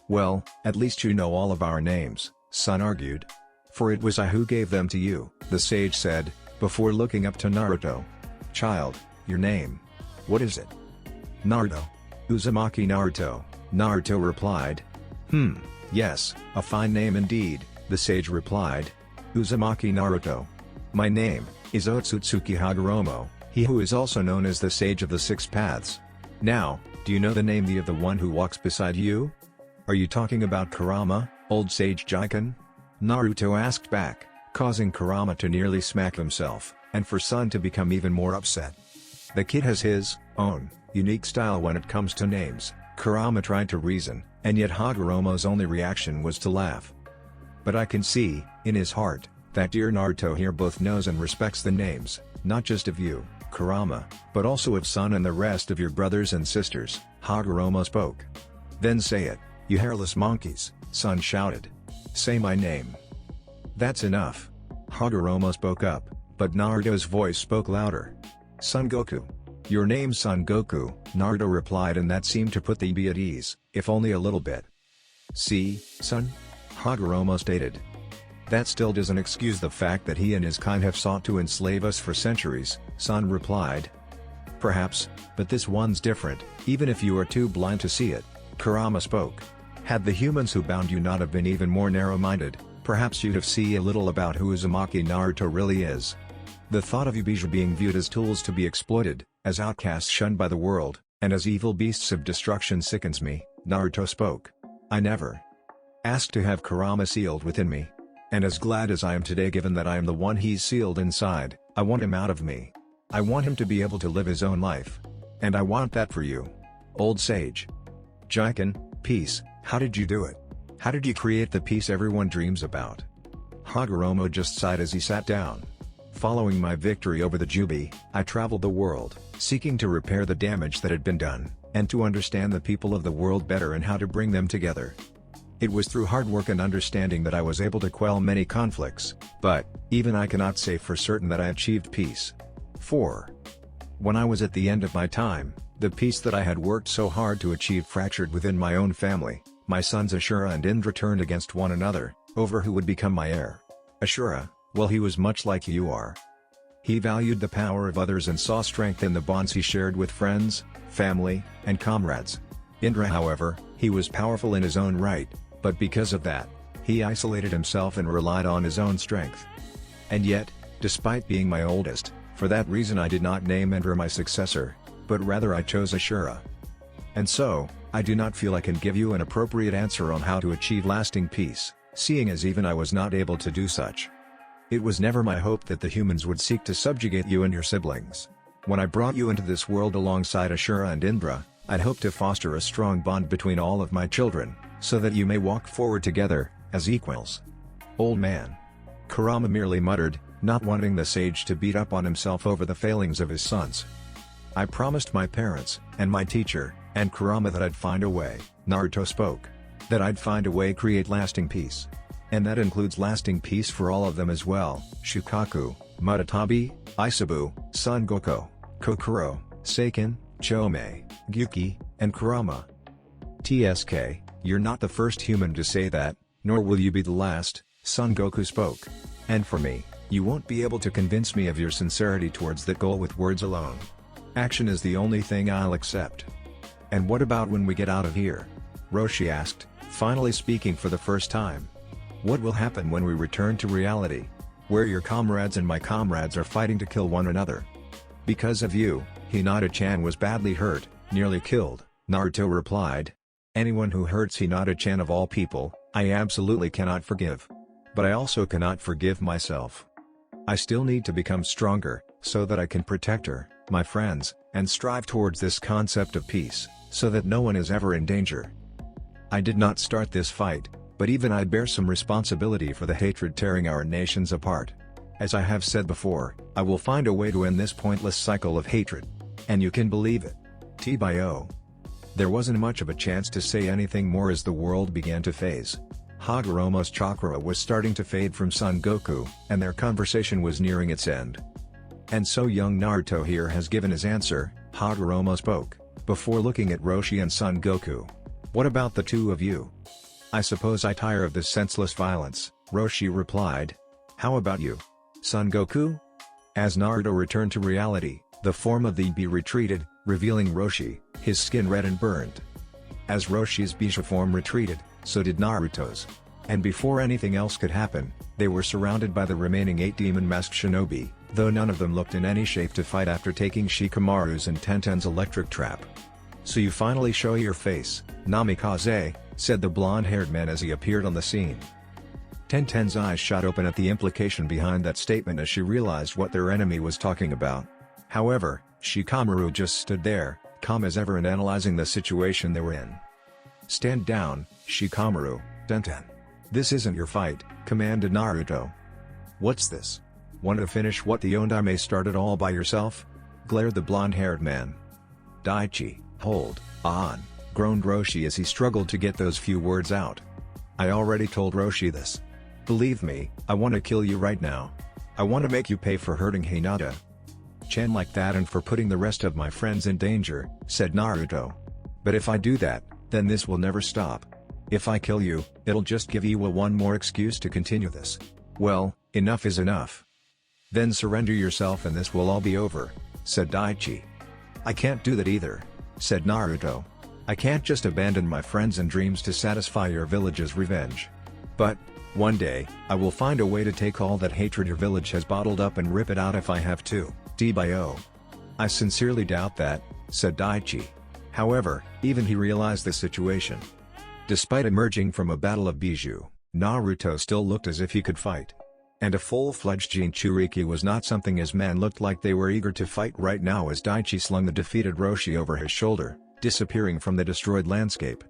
"Well, at least you know all of our names," Son argued. "For it was I who gave them to you," the sage said, before looking up to Naruto. "Child, your name. What is it?" "Naruto. Uzumaki Naruto," Naruto replied. Yes, a fine name indeed," the sage replied. "Uzumaki Naruto. My name is Otsutsuki Hagoromo, he who is also known as the Sage of the Six Paths. Now, do you know the name of the one who walks beside you?" "Are you talking about Kurama, old sage Jiken?" Naruto asked back, causing Kurama to nearly smack himself, and for Son to become even more upset. "The kid has his own unique style when it comes to names," Kurama tried to reason, and yet Hagoromo's only reaction was to laugh. "But I can see, in his heart, that dear Naruto here both knows and respects the names, not just of you, Kurama, but also of Son and the rest of your brothers and sisters," Hagoromo spoke. "Then say it, you hairless monkeys," Son shouted. "Say my name." "That's enough." Hagoromo spoke up, but Naruto's voice spoke louder. "Son Goku. Your name's Son Goku," Naruto replied, and that seemed to put the bee at ease, if only a little bit. "See, son?" Hagoromo stated. "That still doesn't excuse the fact that he and his kind have sought to enslave us for centuries," Son replied. "Perhaps, but this one's different, even if you are too blind to see it," Kurama spoke. "Had the humans who bound you not have been even more narrow-minded, perhaps you'd have seen a little about who Uzumaki Naruto really is. The thought of you being viewed as tools to be exploited, as outcasts shunned by the world, and as evil beasts of destruction sickens me," Naruto spoke. "I never asked to have Kurama sealed within me. And as glad as I am today given that I am the one he's sealed inside, I want him out of me. I want him to be able to live his own life. And I want that for you, old sage." "Jiken, peace, how did you do it? How did you create the peace everyone dreams about?" Hagoromo just sighed as he sat down. "Following my victory over the Jubi, I traveled the world, seeking to repair the damage that had been done, and to understand the people of the world better and how to bring them together. It was through hard work and understanding that I was able to quell many conflicts, but, even I cannot say for certain that I achieved peace. 4. When I was at the end of my time, the peace that I had worked so hard to achieve fractured within my own family. My sons Ashura and Indra turned against one another, over who would become my heir. Ashura, well, he was much like you are. He valued the power of others and saw strength in the bonds he shared with friends, family, and comrades. Indra, however, he was powerful in his own right, but because of that, he isolated himself and relied on his own strength. And yet, despite being my oldest, for that reason I did not name Indra my successor, but rather I chose Ashura. And so, I do not feel I can give you an appropriate answer on how to achieve lasting peace, seeing as even I was not able to do such. It was never my hope that the humans would seek to subjugate you and your siblings. When I brought you into this world alongside Ashura and Indra, I'd hoped to foster a strong bond between all of my children, so that you may walk forward together, as equals." "Old man." Kurama merely muttered, not wanting the sage to beat up on himself over the failings of his sons. "I promised my parents, and my teacher, and Kurama that I'd find a way," Naruto spoke. "That I'd find a way create lasting peace. And that includes lasting peace for all of them as well, Shukaku, Mutatabi, Isabu, Son Goku, Kokoro, Seiken, Chomei, Gyuki, and Kurama. TSK, you're not the first human to say that, nor will you be the last," Son Goku spoke. "And for me, you won't be able to convince me of your sincerity towards that goal with words alone. Action is the only thing I'll accept." "And what about when we get out of here?" Roshi asked, finally speaking for the first time. "What will happen when we return to reality? Where your comrades and my comrades are fighting to kill one another? Because of you, Hinata-chan was badly hurt, nearly killed," Naruto replied. "Anyone who hurts Hinata-chan of all people, I absolutely cannot forgive. But I also cannot forgive myself. I still need to become stronger, so that I can protect her, my friends, and strive towards this concept of peace, so that no one is ever in danger. I did not start this fight, but even I bear some responsibility for the hatred tearing our nations apart. As I have said before, I will find a way to end this pointless cycle of hatred. And you can believe it. T-Bio." There wasn't much of a chance to say anything more as the world began to phase. Hagoromo's chakra was starting to fade from Son Goku, and their conversation was nearing its end. "And so young Naruto here has given his answer," Hagoromo spoke, before looking at Roshi and Son Goku. "What about the two of you?" "I suppose I tire of this senseless violence," Roshi replied. "How about you, Son Goku?" As Naruto returned to reality, the form of the bee retreated, revealing Roshi, his skin red and burned. As Roshi's Bisha form retreated, so did Naruto's. And before anything else could happen, they were surrounded by the remaining 8 demon-masked shinobi, though none of them looked in any shape to fight after taking Shikamaru's and Tenten's electric trap. "So you finally show your face, Namikaze," said the blonde-haired man as he appeared on the scene. Tenten's eyes shot open at the implication behind that statement as she realized what their enemy was talking about. However, Shikamaru just stood there, calm as ever and analyzing the situation they were in. "Stand down, Shikamaru, Tenten. This isn't your fight," commanded Naruto. "What's this? Want to finish what the Ondime started all by yourself?" glared the blonde-haired man. "Daichi, hold on," groaned Roshi as he struggled to get those few words out. "I already told Roshi this. Believe me, I want to kill you right now. I want to make you pay for hurting Hinata-chan like that and for putting the rest of my friends in danger," said Naruto. "But if I do that, then this will never stop. If I kill you, it'll just give Iwa one more excuse to continue this. Well, enough is enough. Then surrender yourself and this will all be over," said Daichi. "I can't do that either," said Naruto. "I can't just abandon my friends and dreams to satisfy your village's revenge. But, one day, I will find a way to take all that hatred your village has bottled up and rip it out if I have to, T-Bio." "I sincerely doubt that," said Daichi. However, even he realized the situation. Despite emerging from a battle of Bijou, Naruto still looked as if he could fight. And a full-fledged Jinchuriki was not something his men looked like they were eager to fight right now as Daichi slung the defeated Roshi over his shoulder, disappearing from the destroyed landscape.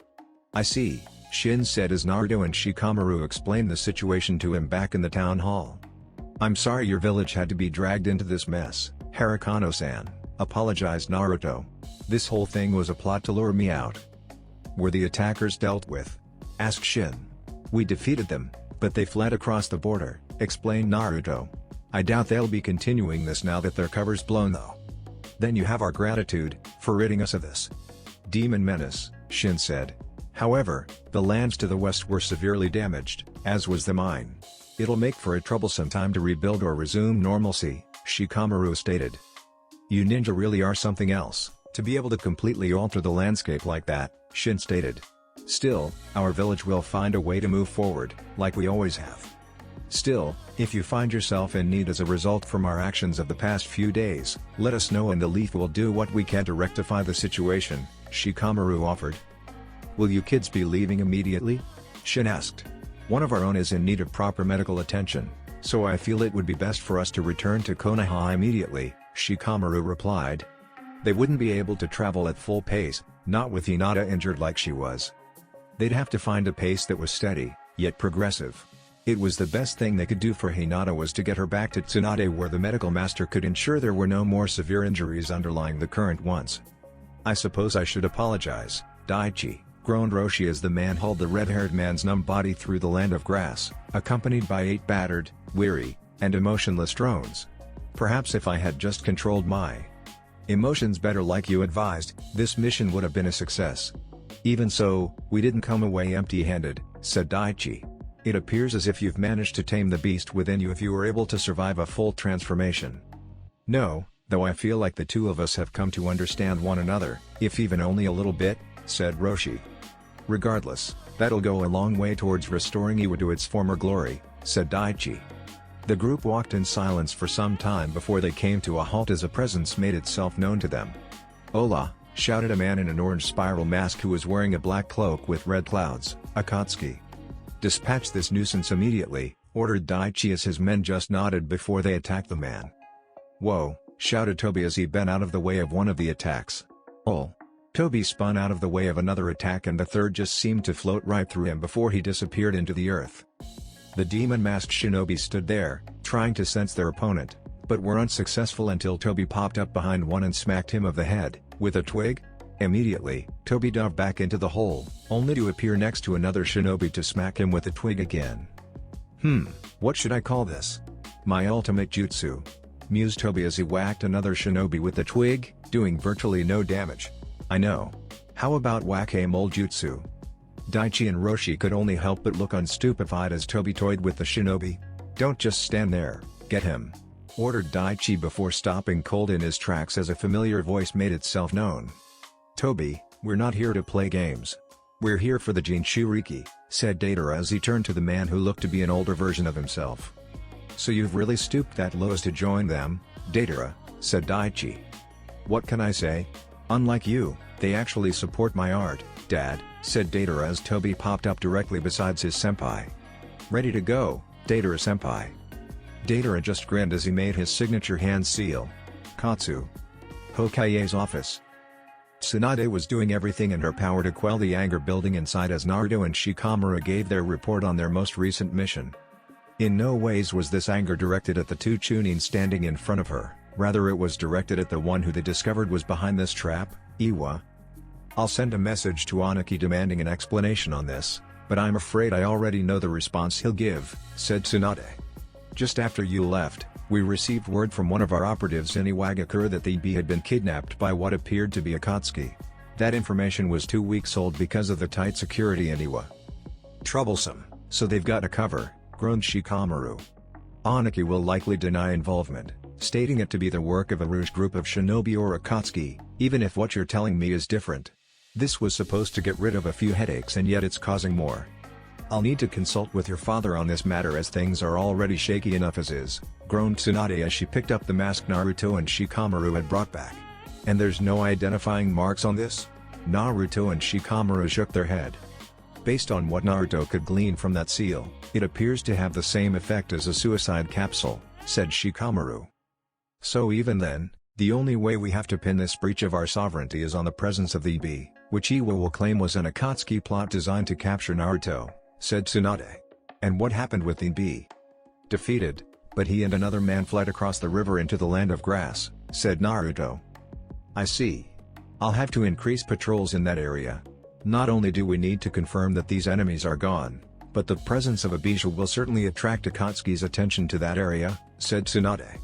"I see," Shin said as Naruto and Shikamaru explained the situation to him back in the town hall. "I'm sorry your village had to be dragged into this mess, Harakano-san," apologized Naruto. "This whole thing was a plot to lure me out." "Were the attackers dealt with?" asked Shin. "We defeated them, but they fled across the border," explained Naruto. "I doubt they'll be continuing this now that their cover's blown though." "Then you have our gratitude, for ridding us of this demon menace," Shin said. "However, the lands to the west were severely damaged, as was the mine. It'll make for a troublesome time to rebuild or resume normalcy," Shikamaru stated. "You ninja really are something else, to be able to completely alter the landscape like that," Shin stated. "Still, our village will find a way to move forward, like we always have. Still, if you find yourself in need as a result from our actions of the past few days, let us know and the Leaf will do what we can to rectify the situation," Shikamaru offered. "Will you kids be leaving immediately?" Shin asked. "One of our own is in need of proper medical attention, so I feel it would be best for us to return to Konoha immediately," Shikamaru replied. "They wouldn't be able to travel at full pace, not with Hinata injured like she was." They'd have to find a pace that was steady, yet progressive. It was the best thing they could do for Hinata was to get her back to Tsunade where the medical master could ensure there were no more severe injuries underlying the current ones. "I suppose I should apologize, Daichi," groaned Roshi as the man hauled the red-haired man's numb body through the land of grass, accompanied by 8 battered, weary, and emotionless drones. "Perhaps if I had just controlled my emotions better like you advised, this mission would have been a success. Even so, we didn't come away empty-handed," said Daichi. "It appears as if you've managed to tame the beast within you if you were able to survive a full transformation." "No, though I feel like the two of us have come to understand one another, if even only a little bit," said Roshi. "Regardless, that'll go a long way towards restoring Iwa to its former glory," said Daichi. The group walked in silence for some time before they came to a halt as a presence made itself known to them. "Hola," shouted a man in an orange spiral mask who was wearing a black cloak with red clouds, Akatsuki. "Dispatch this nuisance immediately," ordered Daichi as his men just nodded before they attacked the man. "Whoa," shouted Toby as he bent out of the way of one of the attacks. "Oh." Toby spun out of the way of another attack and the third just seemed to float right through him before he disappeared into the earth. The demon-masked shinobi stood there, trying to sense their opponent, but were unsuccessful until Toby popped up behind one and smacked him of the head with a twig. Immediately, Toby dove back into the hole, only to appear next to another shinobi to smack him with a twig again. What should I call this? My ultimate jutsu," mused Toby as he whacked another shinobi with the twig, doing virtually no damage. "I know. How about whack-a-mole jutsu?" Daichi and Roshi could only help but look unstupefied as Toby toyed with the shinobi. "Don't just stand there, get him," ordered Daichi before stopping cold in his tracks as a familiar voice made itself known. "Toby, we're not here to play games. We're here for the Jinchuriki," said Datara as he turned to the man who looked to be an older version of himself. "So you've really stooped that low as to join them, Datara," said Daichi. "What can I say? Unlike you, they actually support my art, Dad," said Datara as Toby popped up directly beside his senpai. "Ready to go, Datara-senpai." Datara just grinned as he made his signature hand seal. Katsu. Hokage's office. Tsunade was doing everything in her power to quell the anger building inside as Naruto and Shikamaru gave their report on their most recent mission. In no ways was this anger directed at the two Chunin standing in front of her, rather it was directed at the one who they discovered was behind this trap, Iwa. "I'll send a message to Aniki demanding an explanation on this, but I'm afraid I already know the response he'll give," said Tsunade. "Just after you left, we received word from one of our operatives in Iwagakure that the B had been kidnapped by what appeared to be Akatsuki. That information was too weak old because of the tight security in Iwa. Troublesome, so they've got to cover," groaned Shikamaru. "Aniki will likely deny involvement, stating it to be the work of a Rouge group of shinobi or Akatsuki, even if what you're telling me is different. This was supposed to get rid of a few headaches and yet it's causing more. I'll need to consult with your father on this matter as things are already shaky enough as is," groaned Tsunade as she picked up the mask Naruto and Shikamaru had brought back. "And there's no identifying marks on this?" Naruto and Shikamaru shook their head. "Based on what Naruto could glean from that seal, it appears to have the same effect as a suicide capsule," said Shikamaru. "So even then, the only way we have to pin this breach of our sovereignty is on the presence of the B, which Iwa will claim was an Akatsuki plot designed to capture Naruto," said Tsunade. "And what happened with the B?" "Defeated, but he and another man fled across the river into the land of grass," said Naruto. "I see. I'll have to increase patrols in that area. Not only do we need to confirm that these enemies are gone, but the presence of a Bijou will certainly attract Akatsuki's attention to that area," said Tsunade.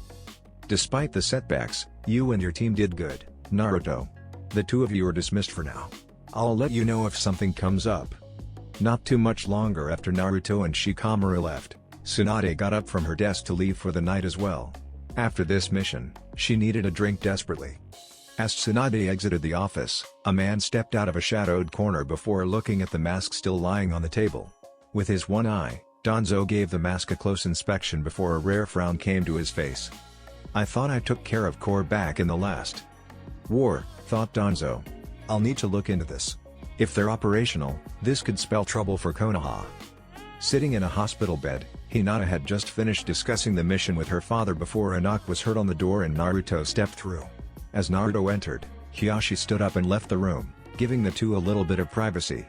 "Despite the setbacks, you and your team did good, Naruto. The two of you are dismissed for now. I'll let you know if something comes up." Not too much longer after Naruto and Shikamaru left, Tsunade got up from her desk to leave for the night as well. After this mission, she needed a drink desperately. As Tsunade exited the office, a man stepped out of a shadowed corner before looking at the mask still lying on the table. With his one eye, Danzo gave the mask a close inspection before a rare frown came to his face. "I thought I took care of Core back in the last war," thought Danzo. "I'll need to look into this. If they're operational, this could spell trouble for Konoha." Sitting in a hospital bed, Hinata had just finished discussing the mission with her father before a knock was heard on the door and Naruto stepped through. As Naruto entered, Hiyashi stood up and left the room, giving the two a little bit of privacy.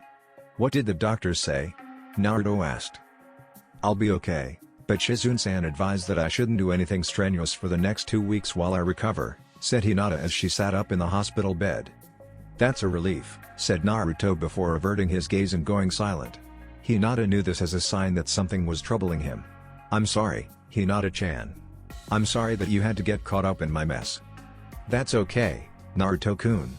What did the doctors say? Naruto asked. I'll be okay, but Shizune-san advised that I shouldn't do anything strenuous for the next 2 weeks while I recover, said Hinata as she sat up in the hospital bed. That's a relief, said Naruto before averting his gaze and going silent. Hinata knew this as a sign that something was troubling him. I'm sorry, Hinata-chan. I'm sorry that you had to get caught up in my mess. That's okay, Naruto-kun.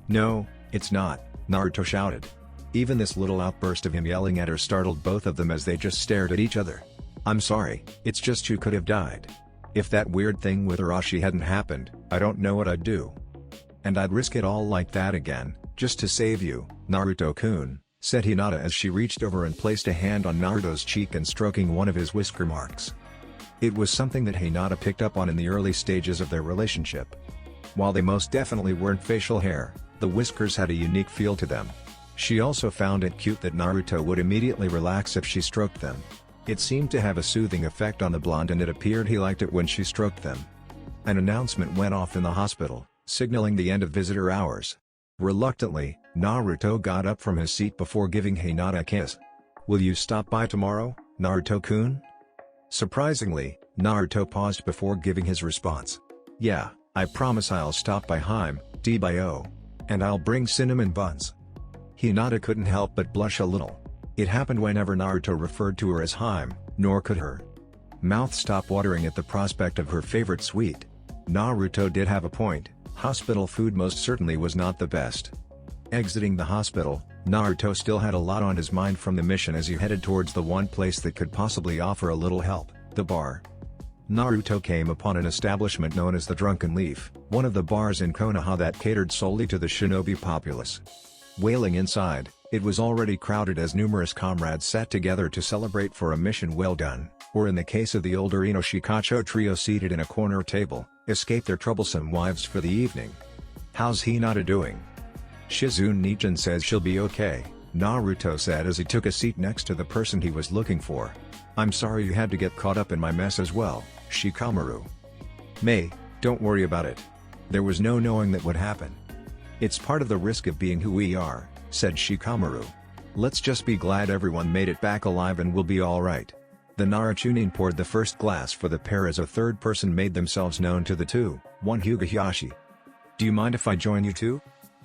No, it's not, Naruto shouted. Even this little outburst of him yelling at her startled both of them as they just stared at each other. I'm sorry, it's just you could have died. If that weird thing with Arashi hadn't happened, I don't know what I'd do. And I'd risk it all like that again, just to save you, Naruto-kun, said Hinata as she reached over and placed a hand on Naruto's cheek and stroking one of his whisker marks. It was something that Hinata picked up on in the early stages of their relationship. While they most definitely weren't facial hair, the whiskers had a unique feel to them. She also found it cute that Naruto would immediately relax if she stroked them. It seemed to have a soothing effect on the blonde and it appeared he liked it when she stroked them. An announcement went off in the hospital, signaling the end of visitor hours. Reluctantly, Naruto got up from his seat before giving Hinata a kiss. Will you stop by tomorrow, Naruto-kun? Surprisingly, Naruto paused before giving his response. Yeah, I promise I'll stop by Dbyo. And I'll bring cinnamon buns. Hinata couldn't help but blush a little. It happened whenever Naruto referred to her as Haim, nor could her mouth stop watering at the prospect of her favorite sweet. Naruto did have a point, hospital food most certainly was not the best. Exiting the hospital, Naruto still had a lot on his mind from the mission as he headed towards the one place that could possibly offer a little help, the bar. Naruto came upon an establishment known as the Drunken Leaf, one of the bars in Konoha that catered solely to the shinobi populace. Wailing inside, it was already crowded as numerous comrades sat together to celebrate for a mission well done, or in the case of the older Inoshikacho trio seated in a corner table, escape their troublesome wives for the evening. How's Hinata doing? Shizune-chan says she'll be okay, Naruto said as he took a seat next to the person he was looking for. I'm sorry you had to get caught up in my mess as well, Shikamaru. May, don't worry about it. There was no knowing that would happen. It's part of the risk of being who we are, said Shikamaru. Let's just be glad everyone made it back alive and we'll be alright. The Narachunin poured the first glass for the pair as a third person made themselves known to the two, one Hyuga Hiyashi. Do you mind if I join you too?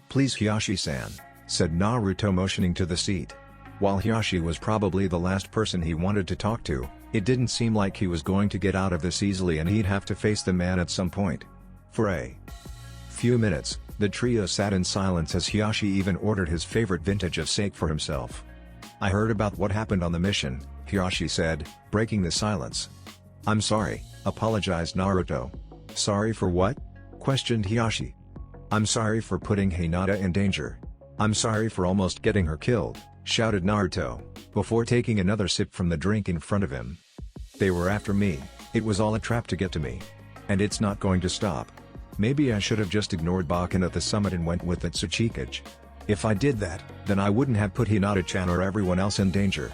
Please Hiyashi-san, said Naruto motioning to the seat. While Hiyashi was probably the last person he wanted to talk to, it didn't seem like he was going to get out of this easily and he'd have to face the man at some point. For a few minutes, the trio sat in silence as Hiyashi even ordered his favorite vintage of sake for himself. I heard about what happened on the mission, Hiyashi said, breaking the silence. I'm sorry, apologized Naruto. Sorry for what? Questioned Hiyashi. I'm sorry for putting Hinata in danger. I'm sorry for almost getting her killed, shouted Naruto, before taking another sip from the drink in front of him. They were after me, it was all a trap to get to me. And it's not going to stop. Maybe I should have just ignored Bakken at the summit and went with that Tsuchikage. If I did that, then I wouldn't have put Hinata-chan or everyone else in danger.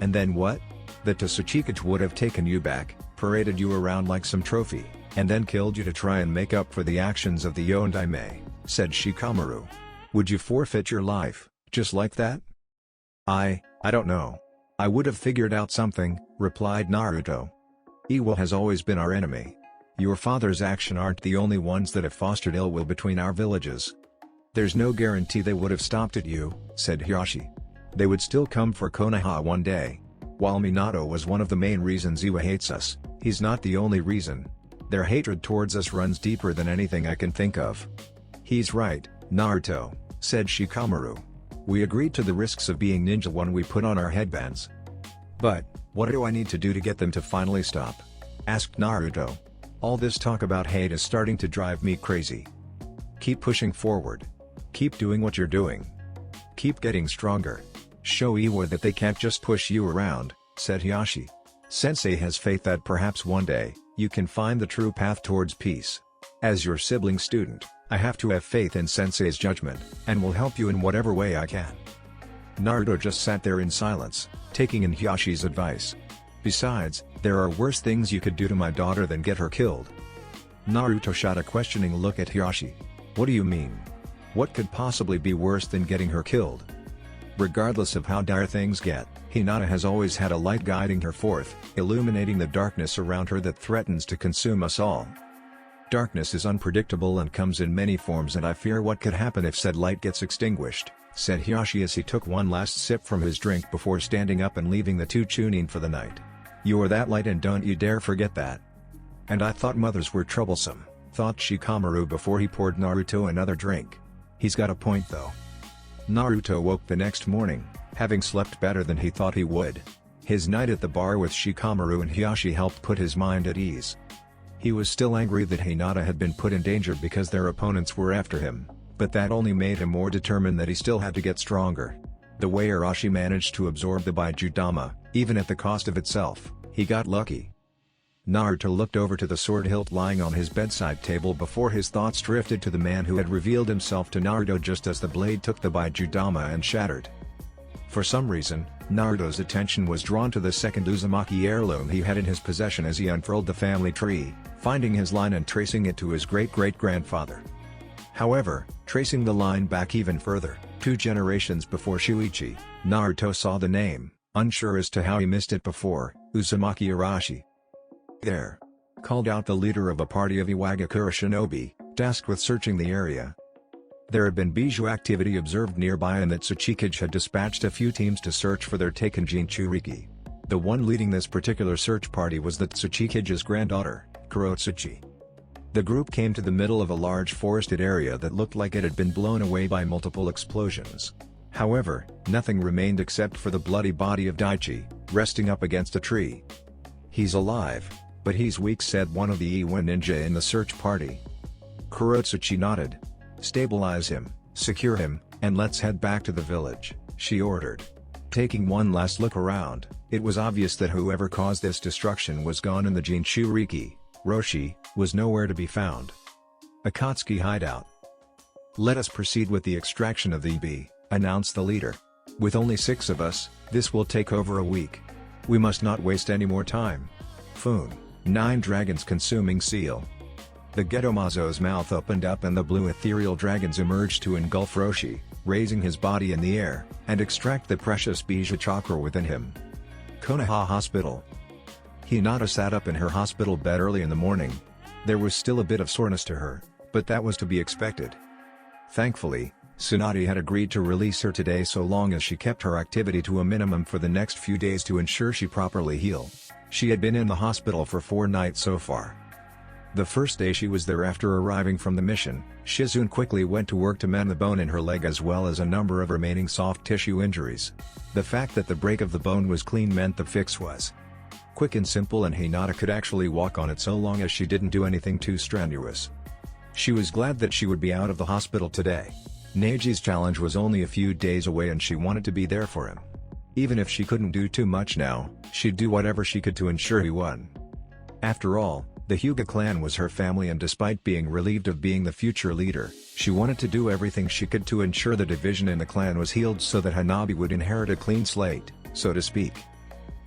And then what? The Tsuchikage would have taken you back, paraded you around like some trophy, and then killed you to try and make up for the actions of the Yondaime, said Shikamaru. Would you forfeit your life, just like that? I don't know. I would have figured out something, replied Naruto. Iwa has always been our enemy. Your father's actions aren't the only ones that have fostered ill will between our villages. There's no guarantee they would have stopped at you, said Hiyashi. They would still come for Konoha one day. While Minato was one of the main reasons Iwa hates us, he's not the only reason. Their hatred towards us runs deeper than anything I can think of. He's right, Naruto, said Shikamaru. We agreed to the risks of being ninja when we put on our headbands. But, what do I need to do to get them to finally stop? Asked Naruto. All this talk about hate is starting to drive me crazy. Keep pushing forward. Keep doing what you're doing. Keep getting stronger. Show Iwa that they can't just push you around, said Hiyashi. Sensei has faith that perhaps one day, you can find the true path towards peace. As your sibling student, I have to have faith in Sensei's judgment, and will help you in whatever way I can. Naruto just sat there in silence, taking in Hiyashi's advice. Besides, there are worse things you could do to my daughter than get her killed. Naruto shot a questioning look at Hiyashi. What do you mean? What could possibly be worse than getting her killed? Regardless of how dire things get, Hinata has always had a light guiding her forth, illuminating the darkness around her that threatens to consume us all. Darkness is unpredictable and comes in many forms, and I fear what could happen if said light gets extinguished, said Hiyashi as he took one last sip from his drink before standing up and leaving the two chunin for the night. You are that light and don't you dare forget that. And I thought mothers were troublesome, thought Shikamaru before he poured Naruto another drink. He's got a point though. Naruto woke the next morning, having slept better than he thought he would. His night at the bar with Shikamaru and Hiyashi helped put his mind at ease. He was still angry that Hinata had been put in danger because their opponents were after him, but that only made him more determined that he still had to get stronger. The way Arashi managed to absorb the Baijudama, even at the cost of itself, he got lucky. Naruto looked over to the sword hilt lying on his bedside table before his thoughts drifted to the man who had revealed himself to Naruto just as the blade took the Baijudama and shattered. For some reason, Naruto's attention was drawn to the second Uzumaki heirloom he had in his possession as he unfurled the family tree, finding his line and tracing it to his great-great-grandfather. However, tracing the line back even further, 2 generations before Shuichi, Naruto saw the name, unsure as to how he missed it before, Uzumaki Arashi. There! Called out the leader of a party of Iwagakure shinobi, tasked with searching the area. There had been bijou activity observed nearby and that Tsuchikage had dispatched a few teams to search for their taken Jinchuriki. The one leading this particular search party was the Tsuchikage's granddaughter, Kurotsuchi. The group came to the middle of a large forested area that looked like it had been blown away by multiple explosions. However, nothing remained except for the bloody body of Daichi, resting up against a tree. He's alive, but he's weak, said one of the Iwa ninja in the search party. Kurotsuchi nodded. Stabilize him, secure him, and let's head back to the village, she ordered. Taking one last look around, it was obvious that whoever caused this destruction was gone and the Jinchuriki, Roshi, was nowhere to be found. Akatsuki hideout. Let us proceed with the extraction of the EB, announced the leader. With only 6 of us, this will take over a week. We must not waste any more time. Foon, 9 dragons consuming seal. The Getomazo's mouth opened up and the blue ethereal dragons emerged to engulf Roshi, raising his body in the air, and extract the precious Bija chakra within him. Konoha Hospital. Hinata sat up in her hospital bed early in the morning. There was still a bit of soreness to her, but that was to be expected. Thankfully, Tsunade had agreed to release her today so long as she kept her activity to a minimum for the next few days to ensure she properly healed. She had been in the hospital for 4 nights so far. The first day she was there after arriving from the mission, Shizune quickly went to work to mend the bone in her leg as well as a number of remaining soft tissue injuries. The fact that the break of the bone was clean meant the fix was quick and simple, and Hinata could actually walk on it so long as she didn't do anything too strenuous. She was glad that she would be out of the hospital today. Neiji's challenge was only a few days away and she wanted to be there for him. Even if she couldn't do too much now, she'd do whatever she could to ensure he won. After all, the Hyuga clan was her family, and despite being relieved of being the future leader, she wanted to do everything she could to ensure the division in the clan was healed so that Hanabi would inherit a clean slate, so to speak.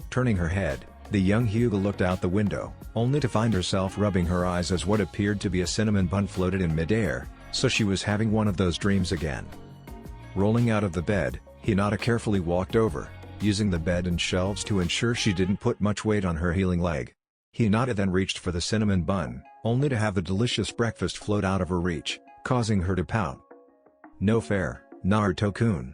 Turning her head, the young Hyuga looked out the window, only to find herself rubbing her eyes as what appeared to be a cinnamon bun floated in midair, so she was having one of those dreams again. Rolling out of the bed, Hinata carefully walked over, using the bed and shelves to ensure she didn't put much weight on her healing leg. Hinata then reached for the cinnamon bun, only to have the delicious breakfast float out of her reach, causing her to pout. No fair, Naruto-kun.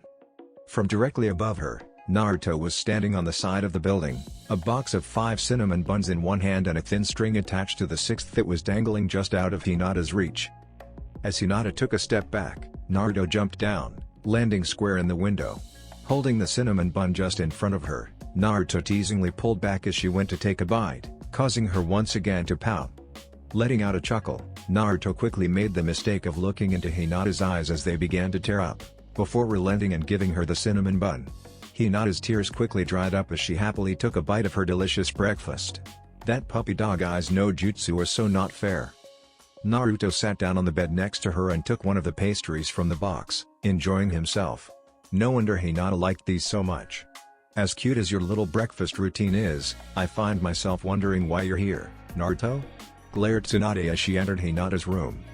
From directly above her, Naruto was standing on the side of the building, a box of 5 cinnamon buns in one hand and a thin string attached to the 6th that was dangling just out of Hinata's reach. As Hinata took a step back, Naruto jumped down, landing square in the window. Holding the cinnamon bun just in front of her, Naruto teasingly pulled back as she went to take a bite, causing her once again to pout. Letting out a chuckle, Naruto quickly made the mistake of looking into Hinata's eyes as they began to tear up, before relenting and giving her the cinnamon bun. Hinata's tears quickly dried up as she happily took a bite of her delicious breakfast. That puppy dog eyes no jutsu are so not fair. Naruto sat down on the bed next to her and took one of the pastries from the box, enjoying himself. No wonder Hinata liked these so much. As cute as your little breakfast routine is, I find myself wondering why you're here, Naruto? Glared Tsunade as she entered Hinata's room.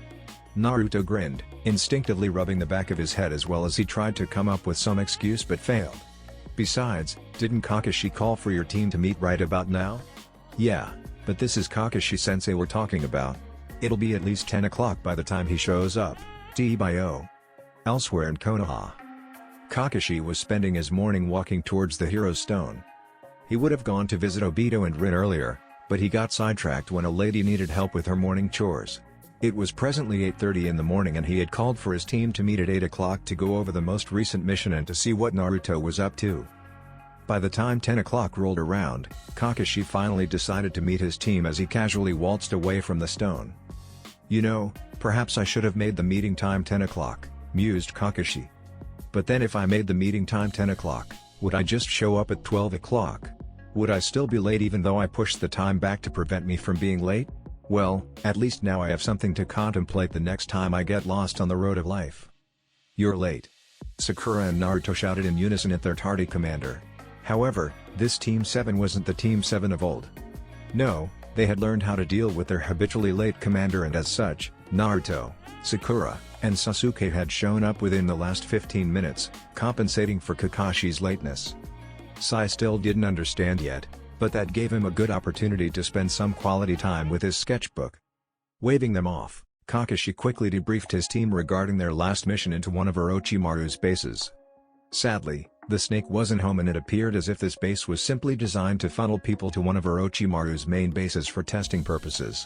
Naruto grinned, instinctively rubbing the back of his head as well as he tried to come up with some excuse but failed. Besides, didn't Kakashi call for your team to meet right about now? Yeah, but this is Kakashi-sensei we're talking about. It'll be at least 10 o'clock by the time he shows up, T.B.O. Elsewhere in Konoha, Kakashi was spending his morning walking towards the Hero Stone. He would have gone to visit Obito and Rin earlier, but he got sidetracked when a lady needed help with her morning chores. It was presently 8:30 in the morning and he had called for his team to meet at 8 o'clock to go over the most recent mission and to see what Naruto was up to. By the time 10 o'clock rolled around, Kakashi finally decided to meet his team as he casually waltzed away from the stone. You know, perhaps I should have made the meeting time 10 o'clock, mused Kakashi. But then if I made the meeting time 10 o'clock, would I just show up at 12 o'clock? Would I still be late even though I pushed the time back to prevent me from being late? Well, at least now I have something to contemplate the next time I get lost on the road of life. You're late. Sakura and Naruto shouted in unison at their tardy commander. However, this Team 7 wasn't the Team 7 of old. No, they had learned how to deal with their habitually late commander and as such, Naruto, Sakura, and Sasuke had shown up within the last 15 minutes, compensating for Kakashi's lateness. Sai still didn't understand yet, but that gave him a good opportunity to spend some quality time with his sketchbook. Waving them off, Kakashi quickly debriefed his team regarding their last mission into one of Orochimaru's bases. Sadly, the snake wasn't home and it appeared as if this base was simply designed to funnel people to one of Orochimaru's main bases for testing purposes.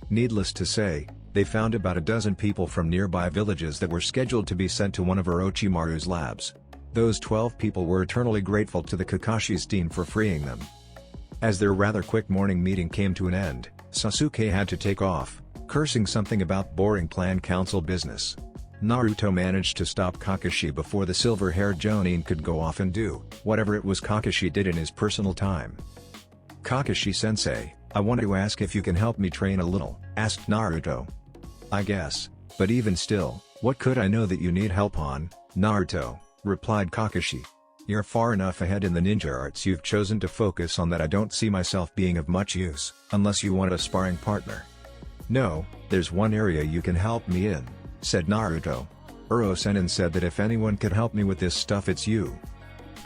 Needless to say, they found about a dozen people from nearby villages that were scheduled to be sent to one of Orochimaru's labs. Those 12 people were eternally grateful to the Kakashi's team for freeing them. As their rather quick morning meeting came to an end, Sasuke had to take off, cursing something about boring clan council business. Naruto managed to stop Kakashi before the silver-haired Jonin could go off and do whatever it was Kakashi did in his personal time. Kakashi-sensei, I want to ask if you can help me train a little, asked Naruto. I guess, but even still, what could I know that you need help on, Naruto, replied Kakashi. You're far enough ahead in the ninja arts you've chosen to focus on that I don't see myself being of much use, unless you want a sparring partner. No, there's one area you can help me in, said Naruto. Uro-sennin said that if anyone could help me with this stuff it's you.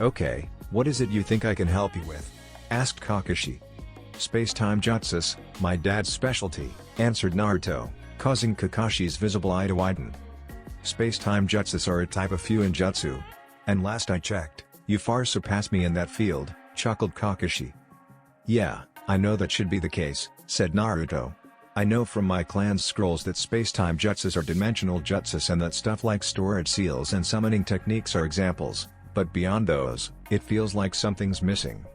Okay, what is it you think I can help you with? Asked Kakashi. Space-time jutsus, my dad's specialty, answered Naruto, causing Kakashi's visible eye to widen. Space-time jutsus are a type of fuinjutsu. And last I checked, you far surpass me in that field, chuckled Kakashi. Yeah, I know that should be the case, said Naruto. I know from my clan's scrolls that space-time jutsus are dimensional jutsus and that stuff like storage seals and summoning techniques are examples, but beyond those, it feels like something's missing.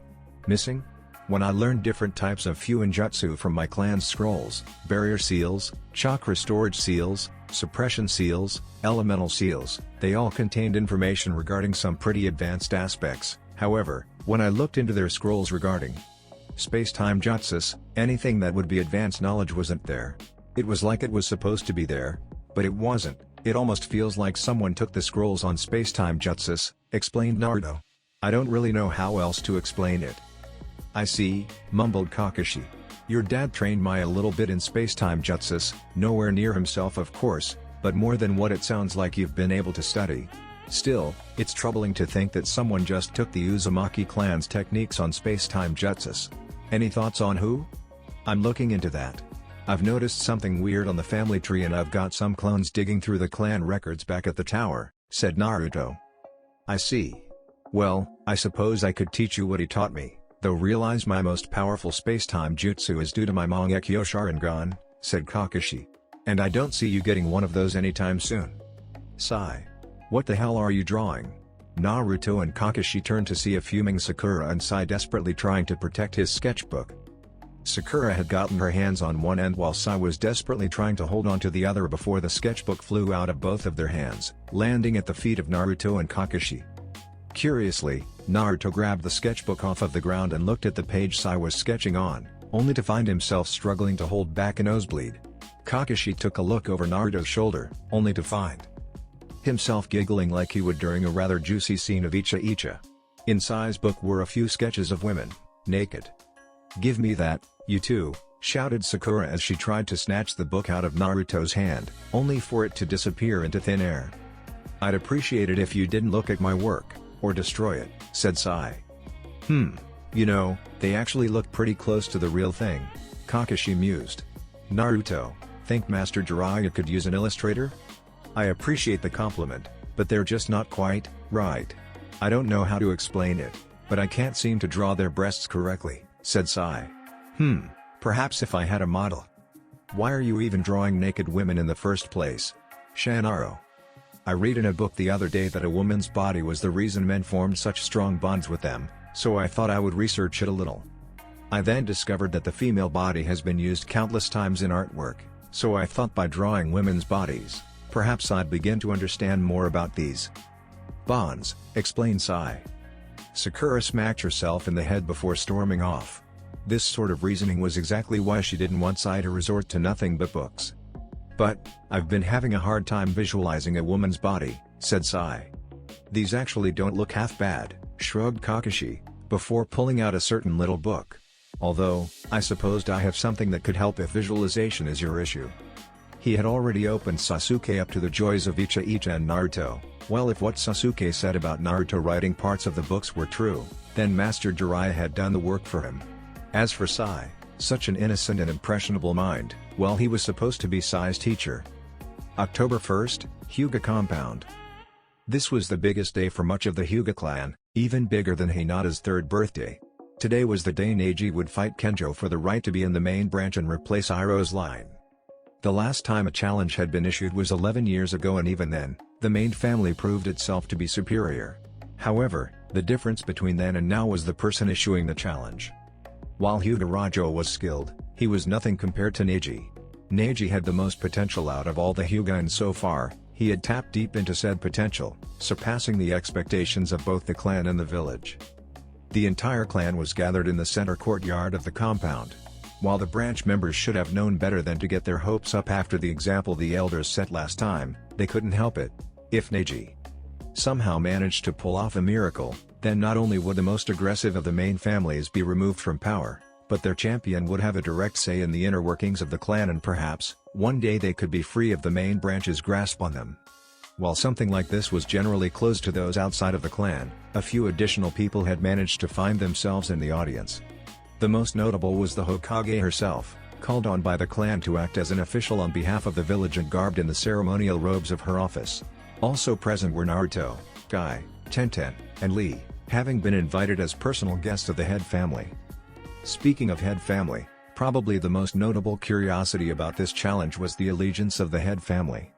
Missing? When I learned different types of fuinjutsu from my clan's scrolls, barrier seals, chakra storage seals, suppression seals, elemental seals, they all contained information regarding some pretty advanced aspects. However, when I looked into their scrolls regarding space-time jutsus, anything that would be advanced knowledge wasn't there. It was like it was supposed to be there, but it wasn't. It almost feels like someone took the scrolls on space-time jutsus, explained Naruto. I don't really know how else to explain it. I see, mumbled Kakashi. Your dad trained me a little bit in space-time jutsus, nowhere near himself of course, but more than what it sounds like you've been able to study. Still, it's troubling to think that someone just took the Uzumaki clan's techniques on space-time jutsus. Any thoughts on who? I'm looking into that. I've noticed something weird on the family tree and I've got some clones digging through the clan records back at the tower, said Naruto. I see. Well, I suppose I could teach you what he taught me, though realize my most powerful space-time jutsu is due to my Mangekyo Sharingan, said Kakashi. And I don't see you getting one of those anytime soon. Sigh. What the hell are you drawing? Naruto and Kakashi turned to see a fuming Sakura and Sai desperately trying to protect his sketchbook. Sakura had gotten her hands on one end while Sai was desperately trying to hold on to the other before the sketchbook flew out of both of their hands, landing at the feet of Naruto and Kakashi. Curiously, Naruto grabbed the sketchbook off of the ground and looked at the page Sai was sketching on, only to find himself struggling to hold back a nosebleed. Kakashi took a look over Naruto's shoulder, only to find himself giggling like he would during a rather juicy scene of Icha Icha. In Sai's book were a few sketches of women, naked. Give me that, you two, shouted Sakura as she tried to snatch the book out of Naruto's hand, only for it to disappear into thin air. "I'd appreciate it if you didn't look at my work, or destroy it," said Sai. You know, they actually look pretty close to the real thing," Kakashi mused. "Naruto, think Master Jiraiya could use an illustrator? I appreciate the compliment, but they're just not quite right. I don't know how to explain it, but I can't seem to draw their breasts correctly," said Sai. Perhaps if I had a model." "Why are you even drawing naked women in the first place, Shanaro?" "I read in a book the other day that a woman's body was the reason men formed such strong bonds with them, so I thought I would research it a little. I then discovered that the female body has been used countless times in artwork, so I thought by drawing women's bodies, perhaps I'd begin to understand more about these bonds," explained Sai. Sakura smacked herself in the head before storming off. This sort of reasoning was exactly why she didn't want Sai to resort to nothing but books. "But, I've been having a hard time visualizing a woman's body," said Sai. "These actually don't look half bad," shrugged Kakashi, before pulling out a certain little book. "Although, I supposed I have something that could help if visualization is your issue." He had already opened Sasuke up to the joys of Icha and Naruto. Well, if what Sasuke said about Naruto writing parts of the books were true, then Master Jiraiya had done the work for him. As for Sai, such an innocent and impressionable mind, well, he was supposed to be Sai's teacher. October 1st, Hyuga Compound. This was the biggest day for much of the Hyuga clan, even bigger than Hinata's 3rd birthday. Today was the day Neji would fight Kenjo for the right to be in the main branch and replace Iroh's line. The last time a challenge had been issued was 11 years ago, and even then, the main family proved itself to be superior. However, the difference between then and now was the person issuing the challenge. While Hyuga Rajo was skilled, he was nothing compared to Neji. Neji had the most potential out of all the Hyuga, and so far, he had tapped deep into said potential, surpassing the expectations of both the clan and the village. The entire clan was gathered in the center courtyard of the compound. While the branch members should have known better than to get their hopes up after the example the elders set last time, they couldn't help it. If Neji somehow managed to pull off a miracle, then not only would the most aggressive of the main families be removed from power, but their champion would have a direct say in the inner workings of the clan, and perhaps, one day they could be free of the main branch's grasp on them. While something like this was generally closed to those outside of the clan, a few additional people had managed to find themselves in the audience. The most notable was the Hokage herself, called on by the clan to act as an official on behalf of the village and garbed in the ceremonial robes of her office. Also present were Naruto, Guy, Tenten, and Lee, having been invited as personal guests of the head family. Speaking of head family, probably the most notable curiosity about this challenge was the allegiance of the head family.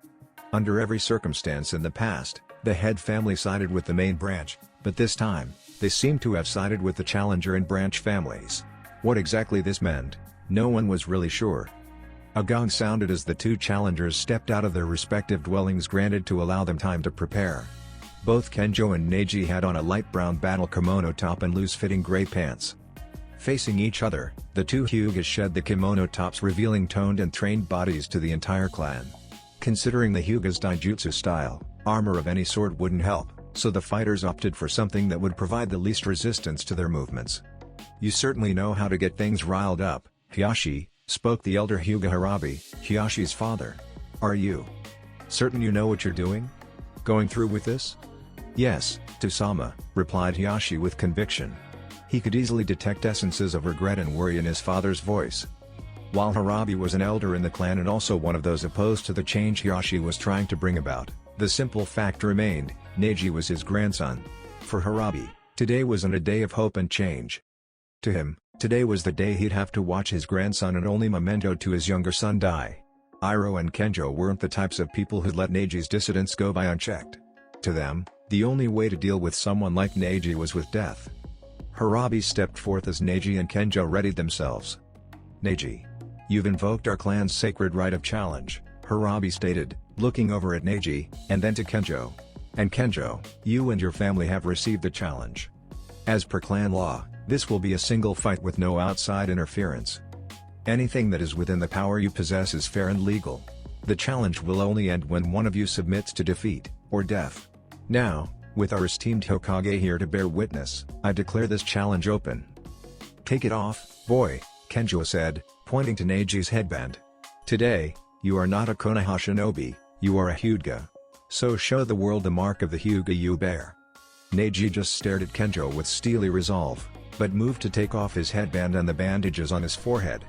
Under every circumstance in the past, the head family sided with the main branch, but this time, they seemed to have sided with the challenger and branch families. What exactly this meant, no one was really sure. A gong sounded as the two challengers stepped out of their respective dwellings, granted to allow them time to prepare. Both Kenjo and Neji had on a light brown battle kimono top and loose-fitting gray pants. Facing each other, the two Hyugas shed the kimono tops, revealing toned and trained bodies to the entire clan. Considering the Hyuga's daijutsu style, armor of any sort wouldn't help, so the fighters opted for something that would provide the least resistance to their movements. "You certainly know how to get things riled up, Hiyashi," spoke the elder Hyuga Harabi, Hiyashi's father. "Are you certain you know what you're doing? Going through with this?" "Yes, Tosama," replied Hiyashi with conviction. He could easily detect essences of regret and worry in his father's voice. While Harabi was an elder in the clan and also one of those opposed to the change Hiyashi was trying to bring about, the simple fact remained, Neji was his grandson. For Harabi, today wasn't a day of hope and change. To him, today was the day he'd have to watch his grandson and only memento to his younger son die. Iroh and Kenjo weren't the types of people who'd let Neji's dissidence go by unchecked. To them, the only way to deal with someone like Neji was with death. Harabi stepped forth as Neji and Kenjo readied themselves. "Neji, you've invoked our clan's sacred right of challenge," Harabi stated, looking over at Neji, and then to Kenjo. "And Kenjo, you and your family have received the challenge. As per clan law, this will be a single fight with no outside interference. Anything that is within the power you possess is fair and legal. The challenge will only end when one of you submits to defeat, or death. Now, with our esteemed Hokage here to bear witness, I declare this challenge open." "Take it off, boy," Kenjo said, pointing to Neji's headband. "Today, you are not a Konoha shinobi, you are a Hyuga. So show the world the mark of the Hyuga you bear." Neji just stared at Kenjo with steely resolve, but moved to take off his headband and the bandages on his forehead,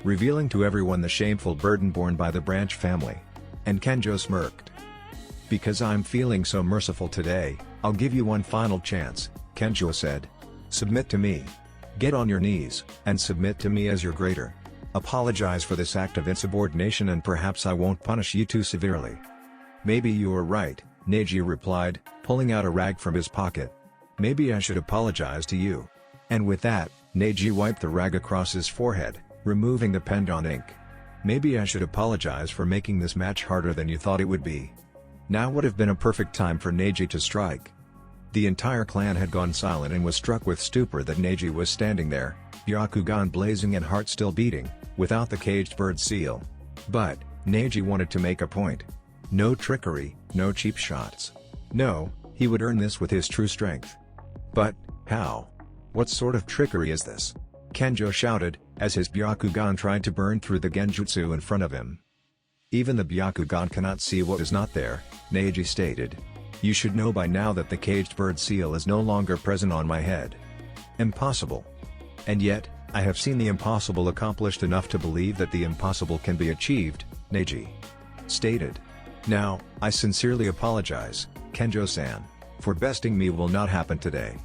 revealing to everyone the shameful burden borne by the branch family. And Kenjo smirked. "Because I'm feeling so merciful today, I'll give you one final chance," Kenjo said. "Submit to me. Get on your knees, and submit to me as your greater. Apologize for this act of insubordination and perhaps I won't punish you too severely." "Maybe you are right," Neji replied, pulling out a rag from his pocket. "Maybe I should apologize to you." And with that, Neji wiped the rag across his forehead, removing the pendant ink. "Maybe I should apologize for making this match harder than you thought it would be." Now would have been a perfect time for Neji to strike. The entire clan had gone silent and was struck with stupor that Neji was standing there, Byakugan blazing and heart still beating, without the caged bird seal. But, Neji wanted to make a point. No trickery, no cheap shots. No, he would earn this with his true strength. But, how? What sort of trickery is this? Kenjo shouted, as his Byakugan tried to burn through the genjutsu in front of him. "Even the Byakugan cannot see what is not there," Neji stated. "You should know by now that the caged bird seal is no longer present on my head." "Impossible. And yet, I have seen the impossible accomplished enough to believe that the impossible can be achieved," Neji stated. "Now, I sincerely apologize, Kenjo-san. For besting me will not happen today."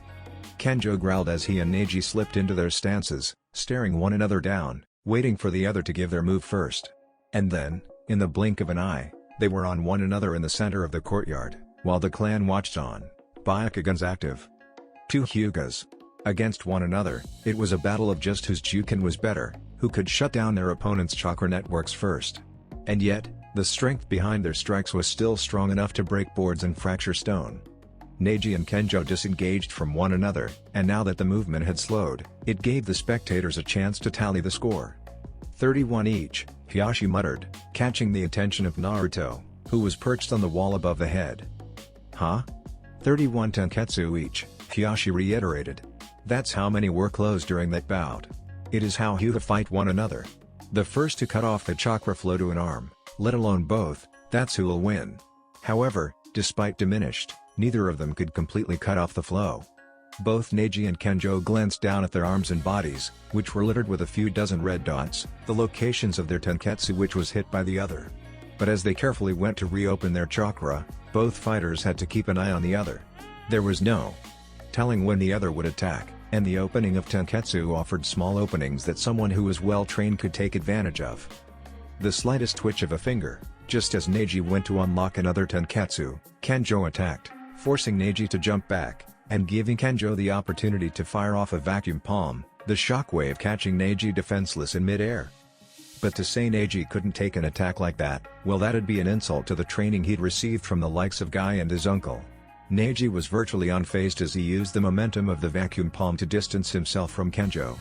Kenjo growled as he and Neji slipped into their stances, staring one another down, waiting for the other to give their move first. And then, in the blink of an eye, they were on one another in the center of the courtyard, while the clan watched on, Byakugans active. Two Hyugas against one another. It was a battle of just whose Juken was better, who could shut down their opponent's chakra networks first. And yet, the strength behind their strikes was still strong enough to break boards and fracture stone. Neji and Kenjo disengaged from one another, and now that the movement had slowed, it gave the spectators a chance to tally the score. 31 each, Hiyashi muttered, catching the attention of Naruto, who was perched on the wall above the head. "Huh? 31 tenketsu each," Hiyashi reiterated. "That's how many were closed during that bout. It is how Hyuga fight one another. The first to cut off the chakra flow to an arm, let alone both, that's who'll win." However, despite diminished, neither of them could completely cut off the flow. Both Neji and Kenjo glanced down at their arms and bodies, which were littered with a few dozen red dots, the locations of their tenketsu which was hit by the other. But as they carefully went to reopen their chakra, both fighters had to keep an eye on the other. There was no telling when the other would attack, and the opening of tenketsu offered small openings that someone who was well trained could take advantage of. The slightest twitch of a finger, just as Neji went to unlock another tenketsu, Kenjo attacked, forcing Neji to jump back, and giving Kenjo the opportunity to fire off a vacuum palm, the shockwave catching Neji defenseless in mid-air. But to say Neji couldn't take an attack like that, well, that'd be an insult to the training he'd received from the likes of Guy and his uncle. Neji was virtually unfazed as he used the momentum of the vacuum palm to distance himself from Kenjo.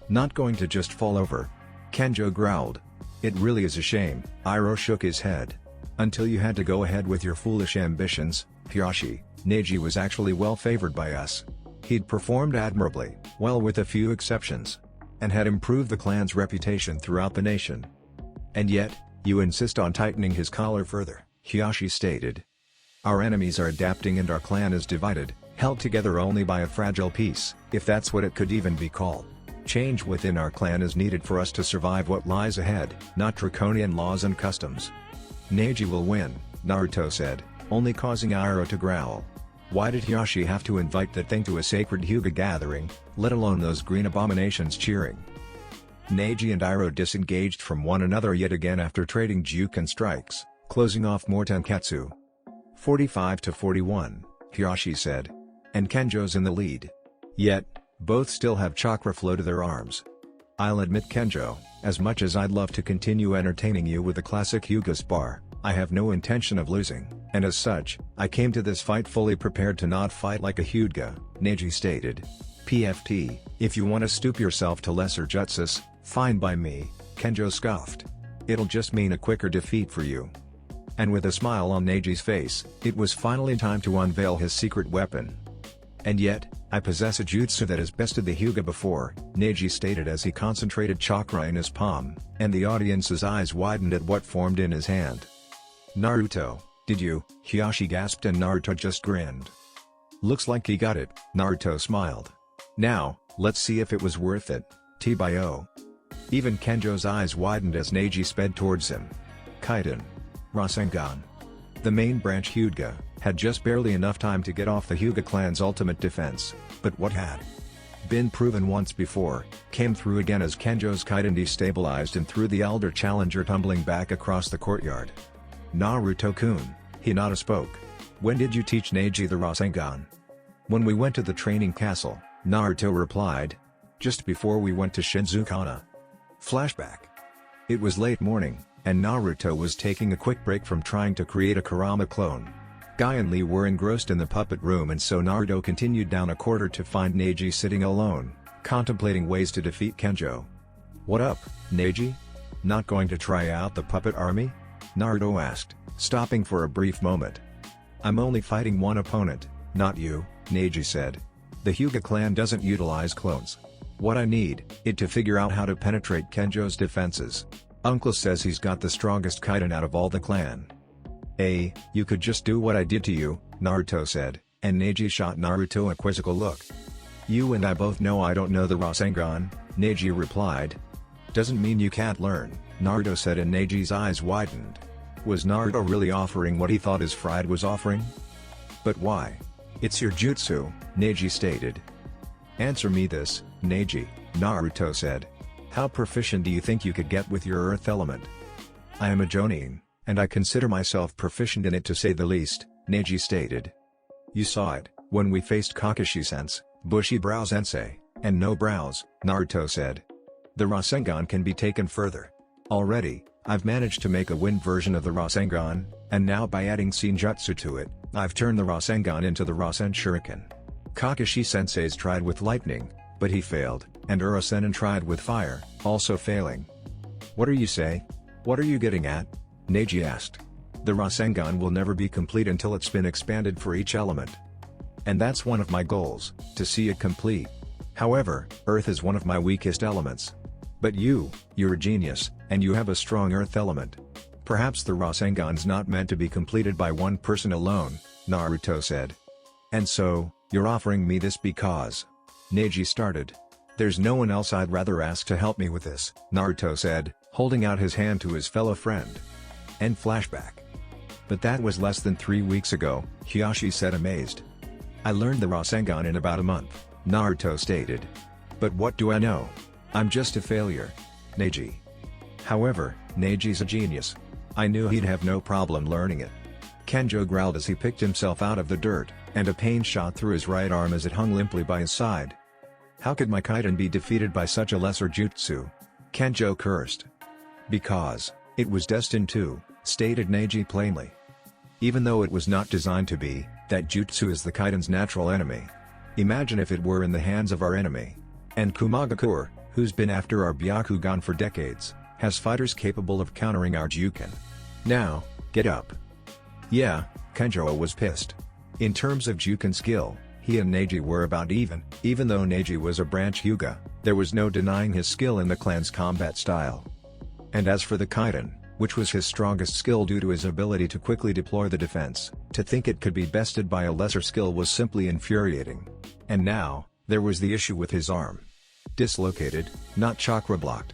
Not going to just fall over?" Kenjo growled. "It really is a shame," Iroh shook his head. "Until you had to go ahead with your foolish ambitions, Hiyashi, Neji was actually well favored by us. He'd performed admirably, well with a few exceptions, and had improved the clan's reputation throughout the nation. And yet, you insist on tightening his collar further," Hiyashi stated. "Our enemies are adapting and our clan is divided, held together only by a fragile peace, if that's what it could even be called. Change within our clan is needed for us to survive what lies ahead, not draconian laws and customs." "Neji will win," Naruto said, only causing Iroh to growl. Why did Hiyashi have to invite that thing to a sacred Hyuga gathering, let alone those green abominations cheering? Neji and Iroh disengaged from one another yet again after trading Juken strikes, closing off more tenketsu. 45-41, Hiyashi said. "And Kenjo's in the lead. Yet, both still have chakra flow to their arms. I'll admit, Kenjo, as much as I'd love to continue entertaining you with the classic Hyuga spar, I have no intention of losing, and as such, I came to this fight fully prepared to not fight like a Hyuga," Neji stated. "PFT, if you want to stoop yourself to lesser jutsus, fine by me," Kenjo scoffed. "It'll just mean a quicker defeat for you." And with a smile on Neji's face, it was finally time to unveil his secret weapon. And yet, I possess a jutsu that has bested the Hyuga before, Neji stated as he concentrated chakra in his palm, and the audience's eyes widened at what formed in his hand. Naruto, did you? Hiyashi gasped and Naruto just grinned. Looks like he got it, Naruto smiled. Now, let's see if it was worth it, T-Bio. Even Kenjo's eyes widened as Neji sped towards him. Kaiden. Rasengan. The main branch Hyuga had just barely enough time to get off the Hyuga clan's ultimate defense, but what had been proven once before, came through again as Kenjo's Kaiden destabilized and threw the elder challenger tumbling back across the courtyard. Naruto-kun, Hinata spoke. When did you teach Neji the Rasengan? When we went to the training castle, Naruto replied. Just before we went to Shinzukana. Flashback. It was late morning, and Naruto was taking a quick break from trying to create a Kurama clone. Guy and Lee were engrossed in the puppet room and so Naruto continued down a corridor to find Neji sitting alone, contemplating ways to defeat Kenjo. What up, Neji? Not going to try out the puppet army? Naruto asked, stopping for a brief moment. I'm only fighting one opponent, not you, Neji said. The Hyuga clan doesn't utilize clones. What I need, is to figure out how to penetrate Kenjo's defenses. Uncle says he's got the strongest Kaiden out of all the clan. You could just do what I did to you, Naruto said, and Neji shot Naruto a quizzical look. You and I both know I don't know the Rasengan, Neji replied. Doesn't mean you can't learn, Naruto said and Neji's eyes widened. Was Naruto really offering what he thought his friend was offering? But why? It's your jutsu, Neji stated. Answer me this, Neji, Naruto said. How proficient do you think you could get with your earth element? I am a Jonin, and I consider myself proficient in it to say the least, Neji stated. You saw it, when we faced Kakashi-sense, Bushy-brow sensei, and no brows, Naruto said. The Rasengan can be taken further. Already, I've managed to make a wind version of the Rasengan, and now by adding Senjutsu to it, I've turned the Rasengan into the Rasen Shuriken. Kakashi-sensei's tried with lightning, but he failed, and Urasenin tried with fire, also failing. What are you say? What are you getting at? Neji asked. The Rasengan will never be complete until it's been expanded for each element. And that's one of my goals, to see it complete. However, Earth is one of my weakest elements. But you're a genius, and you have a strong Earth element. Perhaps the Rasengan's not meant to be completed by one person alone, Naruto said. And so, you're offering me this because... Neji started. There's no one else I'd rather ask to help me with this, Naruto said, holding out his hand to his fellow friend. End flashback. But that was less than 3 weeks ago, Hiyashi said amazed. I learned the Rasengan in about a month, Naruto stated. But what do I know? I'm just a failure. Neji. However, Neji's a genius. I knew he'd have no problem learning it. Kenjo growled as he picked himself out of the dirt, and a pain shot through his right arm as it hung limply by his side. How could my Kaiden be defeated by such a lesser jutsu? Kenjo cursed. Because, it was destined to, stated Neji plainly. Even though it was not designed to be, that jutsu is the Kaiden's natural enemy. Imagine if it were in the hands of our enemy. And Kumagakure, who's been after our Byakugan for decades, has fighters capable of countering our Juken. Now, get up. Yeah, Kenjo was pissed. In terms of Juken skill, he and Neji were about even though Neji was a branch Hyuga, there was no denying his skill in the clan's combat style. And as for the Kaiden, which was his strongest skill due to his ability to quickly deploy the defense, to think it could be bested by a lesser skill was simply infuriating. And now, there was the issue with his arm. Dislocated, not chakra blocked.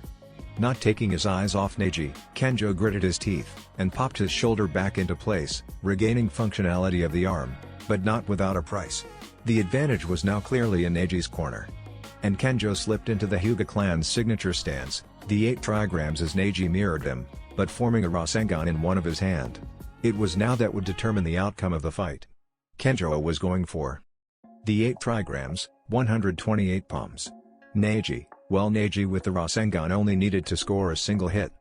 Not taking his eyes off Neji, Kenjo gritted his teeth, and popped his shoulder back into place, regaining functionality of the arm, but not without a price. The advantage was now clearly in Neji's corner. And Kenjo slipped into the Hyuga clan's signature stance, the 8 trigrams as Neji mirrored them, but forming a Rasengan in one of his hand. It was now that would determine the outcome of the fight. Kenjo was going for the 8 trigrams, 128 palms. Neji with the Rasengan only needed to score a single hit.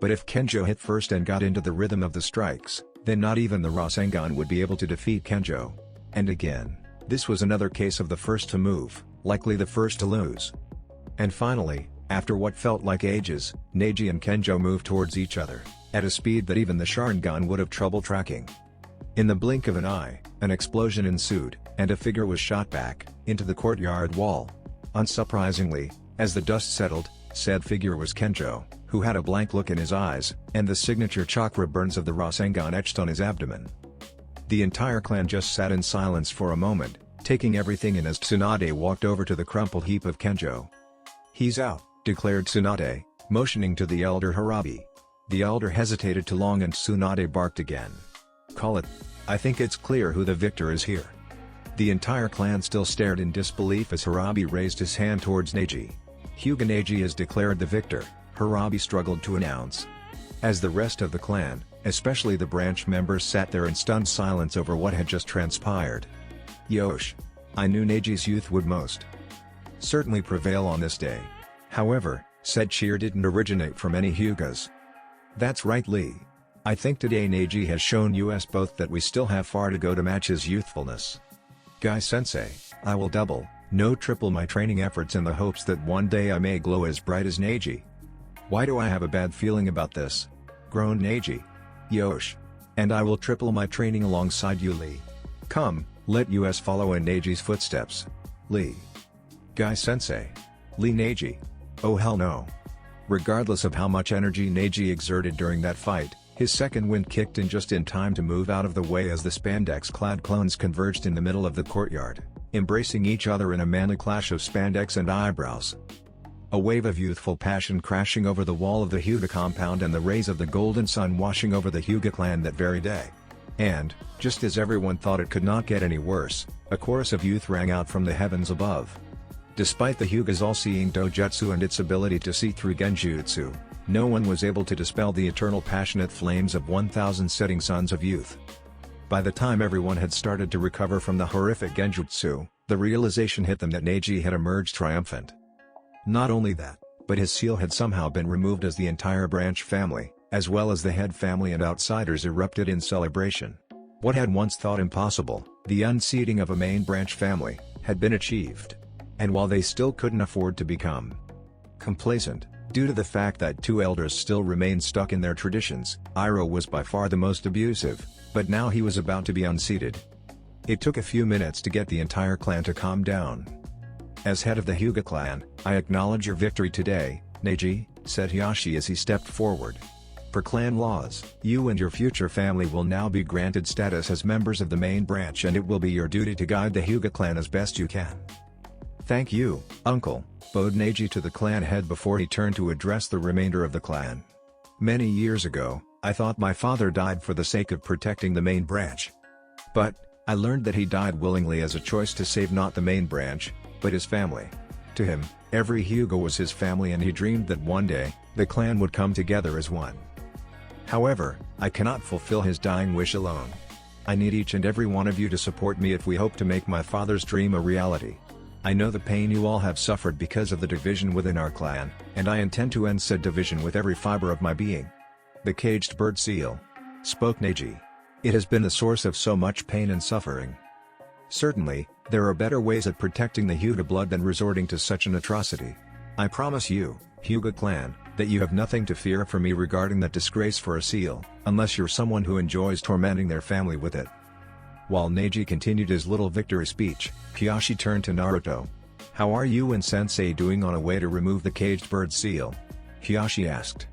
But if Kenjo hit first and got into the rhythm of the strikes, then not even the Rasengan would be able to defeat Kenjo. And again, this was another case of the first to move, likely the first to lose. And finally, after what felt like ages, Neji and Kenjo moved towards each other, at a speed that even the Sharingan would have trouble tracking. In the blink of an eye, an explosion ensued, and a figure was shot back, into the courtyard wall. Unsurprisingly, as the dust settled, said figure was Kenjo, who had a blank look in his eyes, and the signature chakra burns of the Rasengan etched on his abdomen. The entire clan just sat in silence for a moment, taking everything in as Tsunade walked over to the crumpled heap of Kenjo. "He's out," declared Tsunade, motioning to the elder Harabi. The elder hesitated too long and Tsunade barked again. "Call it. I think it's clear who the victor is here." The entire clan still stared in disbelief as Harabi raised his hand towards Neji. "Hyuga Neji is declared the victor," Harabi struggled to announce. As the rest of the clan, especially the branch members, sat there in stunned silence over what had just transpired. "Yosh. I knew Neji's youth would most certainly prevail on this day. However, said cheer didn't originate from any Hyugas." "That's right, Lee. I think today Neji has shown us both that we still have far to go to match his youthfulness. Guy-sensei, I will double, no triple my training efforts in the hopes that one day I may glow as bright as Neji." "Why do I have a bad feeling about this?" groaned Neji. "Yosh. And I will triple my training alongside you, Lee. Come, let us follow in Neji's footsteps." "Lee. Guy-sensei. Lee Neji. Oh hell no." Regardless of how much energy Neji exerted during that fight, his second wind kicked in just in time to move out of the way as the spandex-clad clones converged in the middle of the courtyard, embracing each other in a manly clash of spandex and eyebrows. A wave of youthful passion crashing over the wall of the Hyuga compound and the rays of the golden sun washing over the Hyuga clan that very day. And, just as everyone thought it could not get any worse, a chorus of youth rang out from the heavens above. Despite the Hyuga's all-seeing dojutsu and its ability to see through genjutsu, no one was able to dispel the eternal passionate flames of 1,000 setting suns of youth. By the time everyone had started to recover from the horrific genjutsu, the realization hit them that Neji had emerged triumphant. Not only that, but his seal had somehow been removed as the entire branch family, as well as the head family and outsiders erupted in celebration. What had once thought impossible, the unseating of a main branch family, had been achieved. And while they still couldn't afford to become complacent, due to the fact that two elders still remained stuck in their traditions, Iroh was by far the most abusive, but now he was about to be unseated. It took a few minutes to get the entire clan to calm down. "As head of the Hyuga clan, I acknowledge your victory today, Neji," said Hiashi as he stepped forward. "For clan laws, you and your future family will now be granted status as members of the main branch and it will be your duty to guide the Hyuga clan as best you can." "Thank you, uncle," bowed Neji to the clan head before he turned to address the remainder of the clan. "Many years ago, I thought my father died for the sake of protecting the main branch. But, I learned that he died willingly as a choice to save not the main branch, but his family. To him, every Hyuga was his family and he dreamed that one day, the clan would come together as one. However, I cannot fulfill his dying wish alone. I need each and every one of you to support me if we hope to make my father's dream a reality. I know the pain you all have suffered because of the division within our clan, and I intend to end said division with every fiber of my being." "The caged bird seal," spoke Neji. "It has been the source of so much pain and suffering. Certainly, there are better ways at protecting the Hyuga blood than resorting to such an atrocity. I promise you, Hyuga clan, that you have nothing to fear from me regarding that disgrace for a seal, unless you're someone who enjoys tormenting their family with it." While Neji continued his little victory speech, Hiashi turned to Naruto. "How are you and Sensei doing on a way to remove the caged bird seal?" Hiashi asked.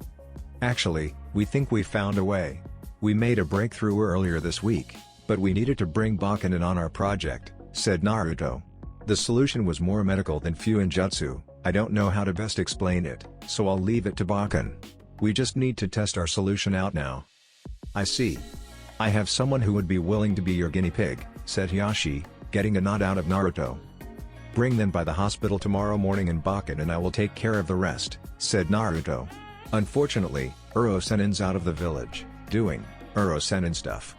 "Actually, we think we found a way. We made a breakthrough earlier this week, but we needed to bring Bakken in on our project," said Naruto. "The solution was more medical than Fuinjutsu. I don't know how to best explain it, so I'll leave it to Bakken. We just need to test our solution out now." "I see. I have someone who would be willing to be your guinea pig," said Hiashi, getting a nod out of Naruto. "Bring them by the hospital tomorrow morning in Bakken and I will take care of the rest," said Naruto. Unfortunately, Uro Senin's out of the village, doing Uro Senin stuff.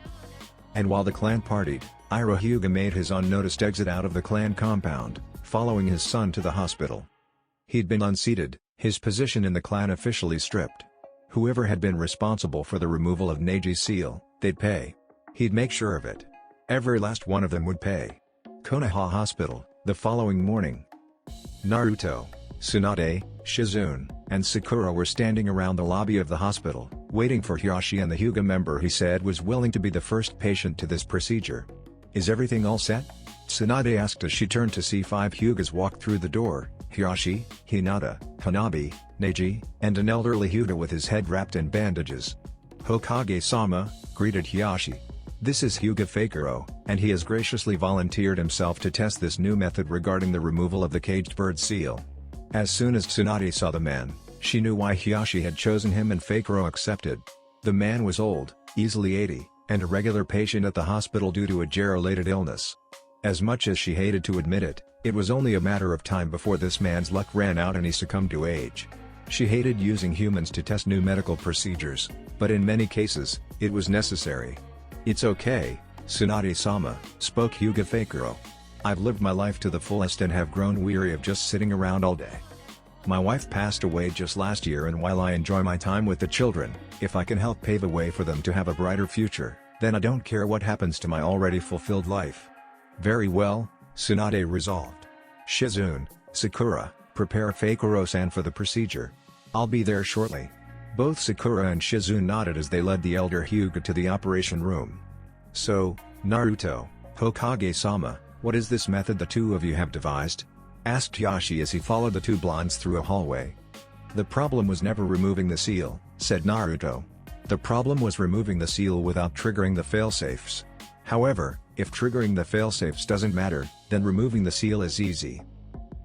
And while the clan partied, Iroh Hyuga made his unnoticed exit out of the clan compound, following his son to the hospital. He'd been unseated, his position in the clan officially stripped. Whoever had been responsible for the removal of Neji's seal, they'd pay. He'd make sure of it. Every last one of them would pay. Konoha Hospital, the following morning. Naruto, Tsunade, Shizune, and Sakura were standing around the lobby of the hospital, waiting for Hiashi and the Hyuga member he said was willing to be the first patient to this procedure. "Is everything all set?" Tsunade asked as she turned to see 5 Hyugas walk through the door: Hiyashi, Hinata, Hanabi, Neji, and an elderly Hyuga with his head wrapped in bandages. "Hokage-sama," greeted Hiyashi. "This is Hyuga Fakuro, and he has graciously volunteered himself to test this new method regarding the removal of the caged bird seal." As soon as Tsunade saw the man, she knew why Hiyashi had chosen him, and Fakuro accepted. The man was old, easily 80, and a regular patient at the hospital due to a age-related illness. As much as she hated to admit it, it was only a matter of time before this man's luck ran out and he succumbed to age. She hated using humans to test new medical procedures, but in many cases, it was necessary. "It's okay, Tsunade-sama," spoke Hyuga Fakuro. "I've lived my life to the fullest and have grown weary of just sitting around all day. My wife passed away just last year, and while I enjoy my time with the children, if I can help pave a way for them to have a brighter future, then I don't care what happens to my already fulfilled life." "Very well," Tsunade resolved. "Shizune, Sakura, prepare Fakuro-san for the procedure. I'll be there shortly." Both Sakura and Shizune nodded as they led the elder Hyuga to the operation room. "So, Naruto, Hokage-sama, what is this method the two of you have devised?" asked Hiyashi as he followed the two blondes through a hallway. "The problem was never removing the seal," said Naruto. "The problem was removing the seal without triggering the failsafes. However, if triggering the failsafes doesn't matter, then removing the seal is easy."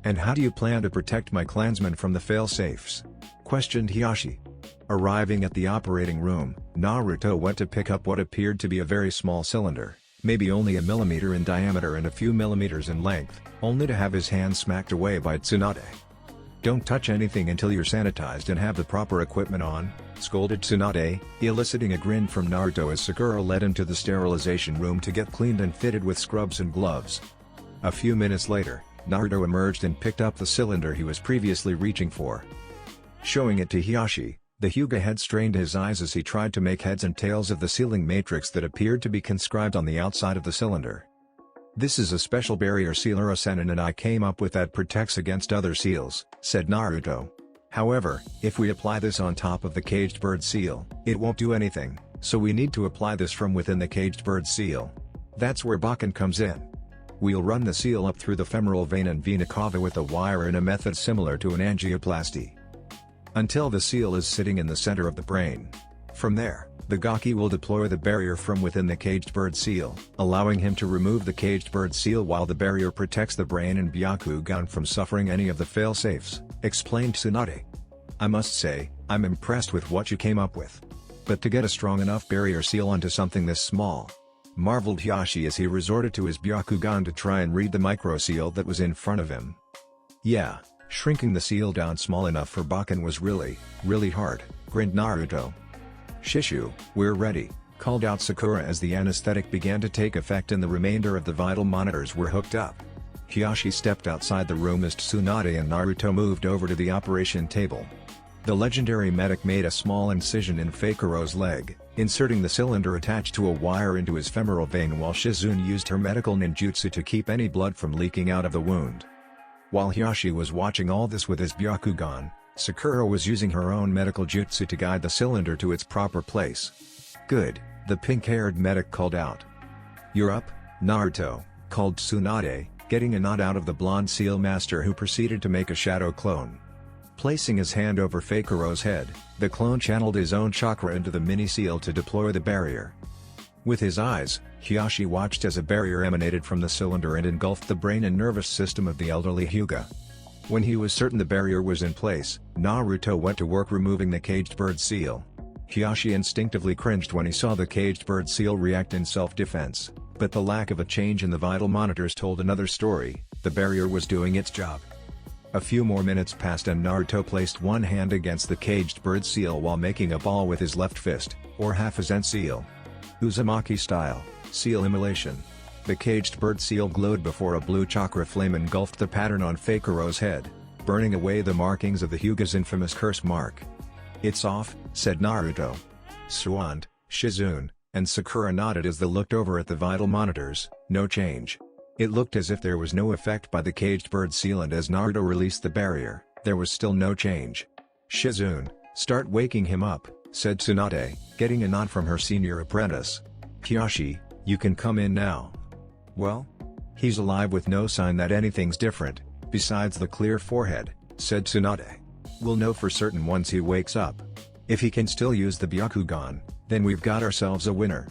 "And how do you plan to protect my clansmen from the failsafes?" questioned Hiyashi. Arriving at the operating room, Naruto went to pick up what appeared to be a very small cylinder, maybe only a millimeter in diameter and a few millimeters in length, only to have his hand smacked away by Tsunade. "Don't touch anything until you're sanitized and have the proper equipment on," scolded Tsunade, eliciting a grin from Naruto as Sakura led him to the sterilization room to get cleaned and fitted with scrubs and gloves. A few minutes later, Naruto emerged and picked up the cylinder he was previously reaching for. Showing it to Hiyashi, the Hyuga head strained his eyes as he tried to make heads and tails of the sealing matrix that appeared to be conscribed on the outside of the cylinder. "This is a special barrier seal Urasenin and I came up with that protects against other seals," said Naruto. "However, if we apply this on top of the caged bird seal, it won't do anything, so we need to apply this from within the caged bird seal. That's where Bakken comes in. We'll run the seal up through the femoral vein and vena cava with a wire in a method similar to an angioplasty, until the seal is sitting in the center of the brain. From there, the Gaki will deploy the barrier from within the caged bird seal, allowing him to remove the caged bird seal while the barrier protects the brain and Byakugan from suffering any of the fail-safes," explained Tsunade. "I must say, I'm impressed with what you came up with. But to get a strong enough barrier seal onto something this small," marveled Hiyashi as he resorted to his Byakugan to try and read the micro-seal that was in front of him. "Yeah, shrinking the seal down small enough for Bakken was really hard," grinned Naruto. "Shishu, we're ready," called out Sakura as the anesthetic began to take effect and the remainder of the vital monitors were hooked up. Hiyashi stepped outside the room as Tsunade and Naruto moved over to the operation table. The legendary medic made a small incision in Fakuro's leg, inserting the cylinder attached to a wire into his femoral vein while Shizune used her medical ninjutsu to keep any blood from leaking out of the wound. While Hiyashi was watching all this with his Byakugan, Sakura was using her own medical jutsu to guide the cylinder to its proper place. "Good," the pink-haired medic called out. "You're up, Naruto," called Tsunade, getting a nod out of the blonde seal master who proceeded to make a shadow clone. Placing his hand over Fakuro's head, the clone channeled his own chakra into the mini-seal to deploy the barrier. With his eyes, Hiyashi watched as a barrier emanated from the cylinder and engulfed the brain and nervous system of the elderly Hyuga. When he was certain the barrier was in place, Naruto went to work removing the caged bird seal. Hiyashi instinctively cringed when he saw the caged bird seal react in self-defense, but the lack of a change in the vital monitors told another story. The barrier was doing its job. A few more minutes passed and Naruto placed one hand against the caged bird seal while making a ball with his left fist, or half a Zen seal. Uzumaki style, seal immolation. The caged bird seal glowed before a blue chakra flame engulfed the pattern on Fakuro's head, burning away the markings of the Hyuga's infamous curse mark. "It's off," said Naruto. Suwand, Shizune, and Sakura nodded as they looked over at the vital monitors. No change. It looked as if there was no effect by the caged bird seal, and as Naruto released the barrier, there was still no change. "Shizune, start waking him up," said Tsunade, getting a nod from her senior apprentice. "Hiyashi, you can come in now." "Well?" He's alive with no sign that anything's different, besides the clear forehead, said Tsunade. We'll know for certain once he wakes up. If he can still use the Byakugan, then we've got ourselves a winner.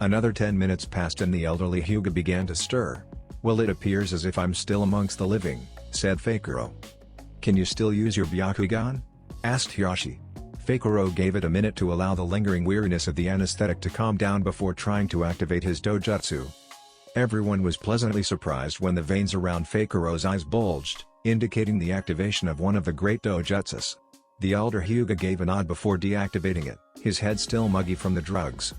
Another 10 minutes passed and the elderly Hyuga began to stir. Well, it appears as if I'm still amongst the living, said Fakuro. Can you still use your Byakugan? Asked Hiyashi. Fakuro gave it a minute to allow the lingering weariness of the anesthetic to calm down before trying to activate his dojutsu. Everyone was pleasantly surprised when the veins around Fakuro's eyes bulged, indicating the activation of one of the great dojutsus. The elder Hyuga gave a nod before deactivating it, his head still muggy from the drugs.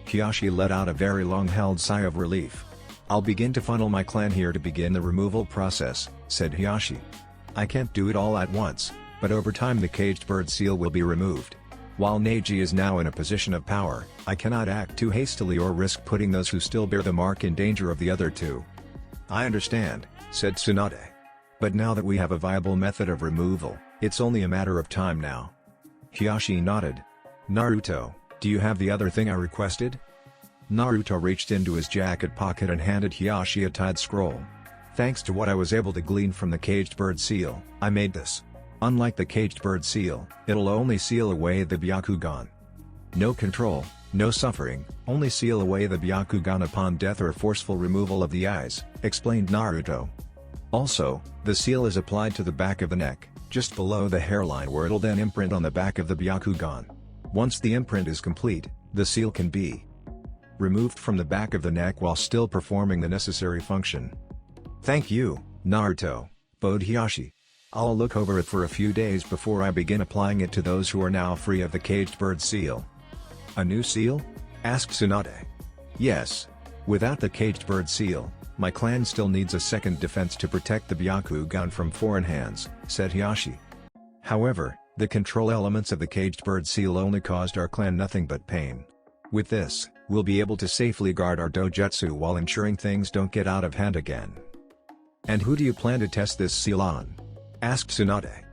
Hiyashi let out a very long-held sigh of relief. I'll begin to funnel my clan here to begin the removal process, said Hiyashi. I can't do it all at once, but over time the caged bird seal will be removed. While Neji is now in a position of power, I cannot act too hastily or risk putting those who still bear the mark in danger of the other two. I understand, said Tsunade. But now that we have a viable method of removal, it's only a matter of time now. Hiyashi nodded. Naruto, do you have the other thing I requested? Naruto reached into his jacket pocket and handed Hiyashi a tied scroll. Thanks to what I was able to glean from the caged bird seal, I made this. Unlike the caged bird seal, it'll only seal away the Byakugan. No control, no suffering, only seal away the Byakugan upon death or forceful removal of the eyes, explained Naruto. Also, the seal is applied to the back of the neck, just below the hairline where it'll then imprint on the back of the Byakugan. Once the imprint is complete, the seal can be removed from the back of the neck while still performing the necessary function. Thank you, Naruto, bowed Hiyashi. I'll look over it for a few days before I begin applying it to those who are now free of the caged bird seal. A new seal? Asked Tsunade. Yes. Without the caged bird seal, my clan still needs a second defense to protect the Byakugan from foreign hands, said Hiyashi. However, the control elements of the caged bird seal only caused our clan nothing but pain. With this, we'll be able to safely guard our dojutsu while ensuring things don't get out of hand again. And who do you plan to test this seal on? Asked Tsunade.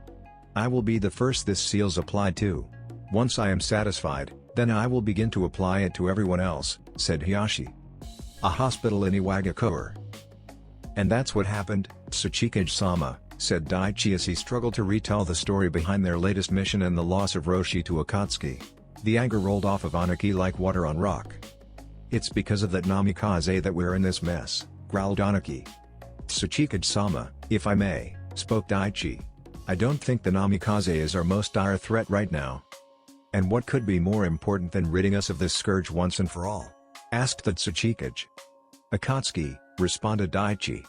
I will be the first this seal's applied to. Once I am satisfied, then I will begin to apply it to everyone else, said Hiyashi. A hospital in Iwagakure. And that's what happened, Tsuchikage-sama, said Daichi as he struggled to retell the story behind their latest mission and the loss of Roshi to Akatsuki. The anger rolled off of Anaki like water on rock. It's because of that namikaze that we're in this mess, growled Anaki. Tsuchikage-sama, if I may, spoke Daichi. I don't think the namikaze is our most dire threat right now. And what could be more important than ridding us of this scourge once and for all? Asked the Tsuchikage. Akatsuki, responded Daichi.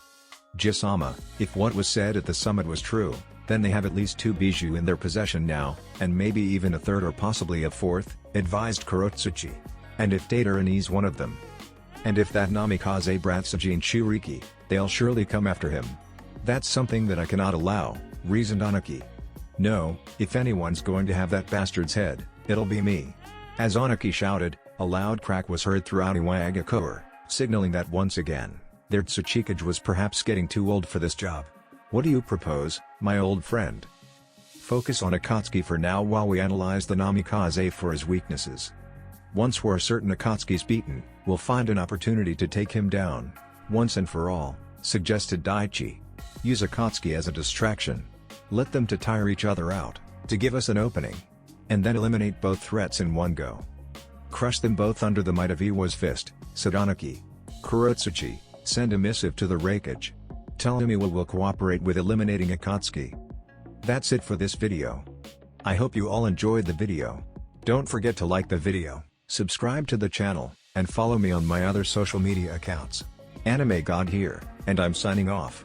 Jisama, if what was said at the summit was true, then they have at least 2 bijou in their possession now, and maybe even a third or possibly a fourth, advised Kurotsuchi. And if Datara is one of them. And if that namikaze brat Sajin Shuriki, they'll surely come after him. That's something that I cannot allow, reasoned Anaki. No, if anyone's going to have that bastard's head, it'll be me. As Anaki shouted, a loud crack was heard throughout Iwagakure, signaling that once again, their Tsuchikage was perhaps getting too old for this job. What do you propose, my old friend? Focus on Akatsuki for now while we analyze the namikaze for his weaknesses. Once we're certain Akatsuki's beaten, we'll find an opportunity to take him down, once and for all, suggested Daichi. Use Akatsuki as a distraction. Let them to tire each other out, to give us an opening. And then eliminate both threats in one go. Crush them both under the might of Iwa's fist, said Anaki. Kurotsuchi, send a missive to the Raikage. Tell him Iwa will cooperate with eliminating Akatsuki. That's it for this video. I hope you all enjoyed the video. Don't forget to like the video, subscribe to the channel, and follow me on my other social media accounts. Anime God here, and I'm signing off.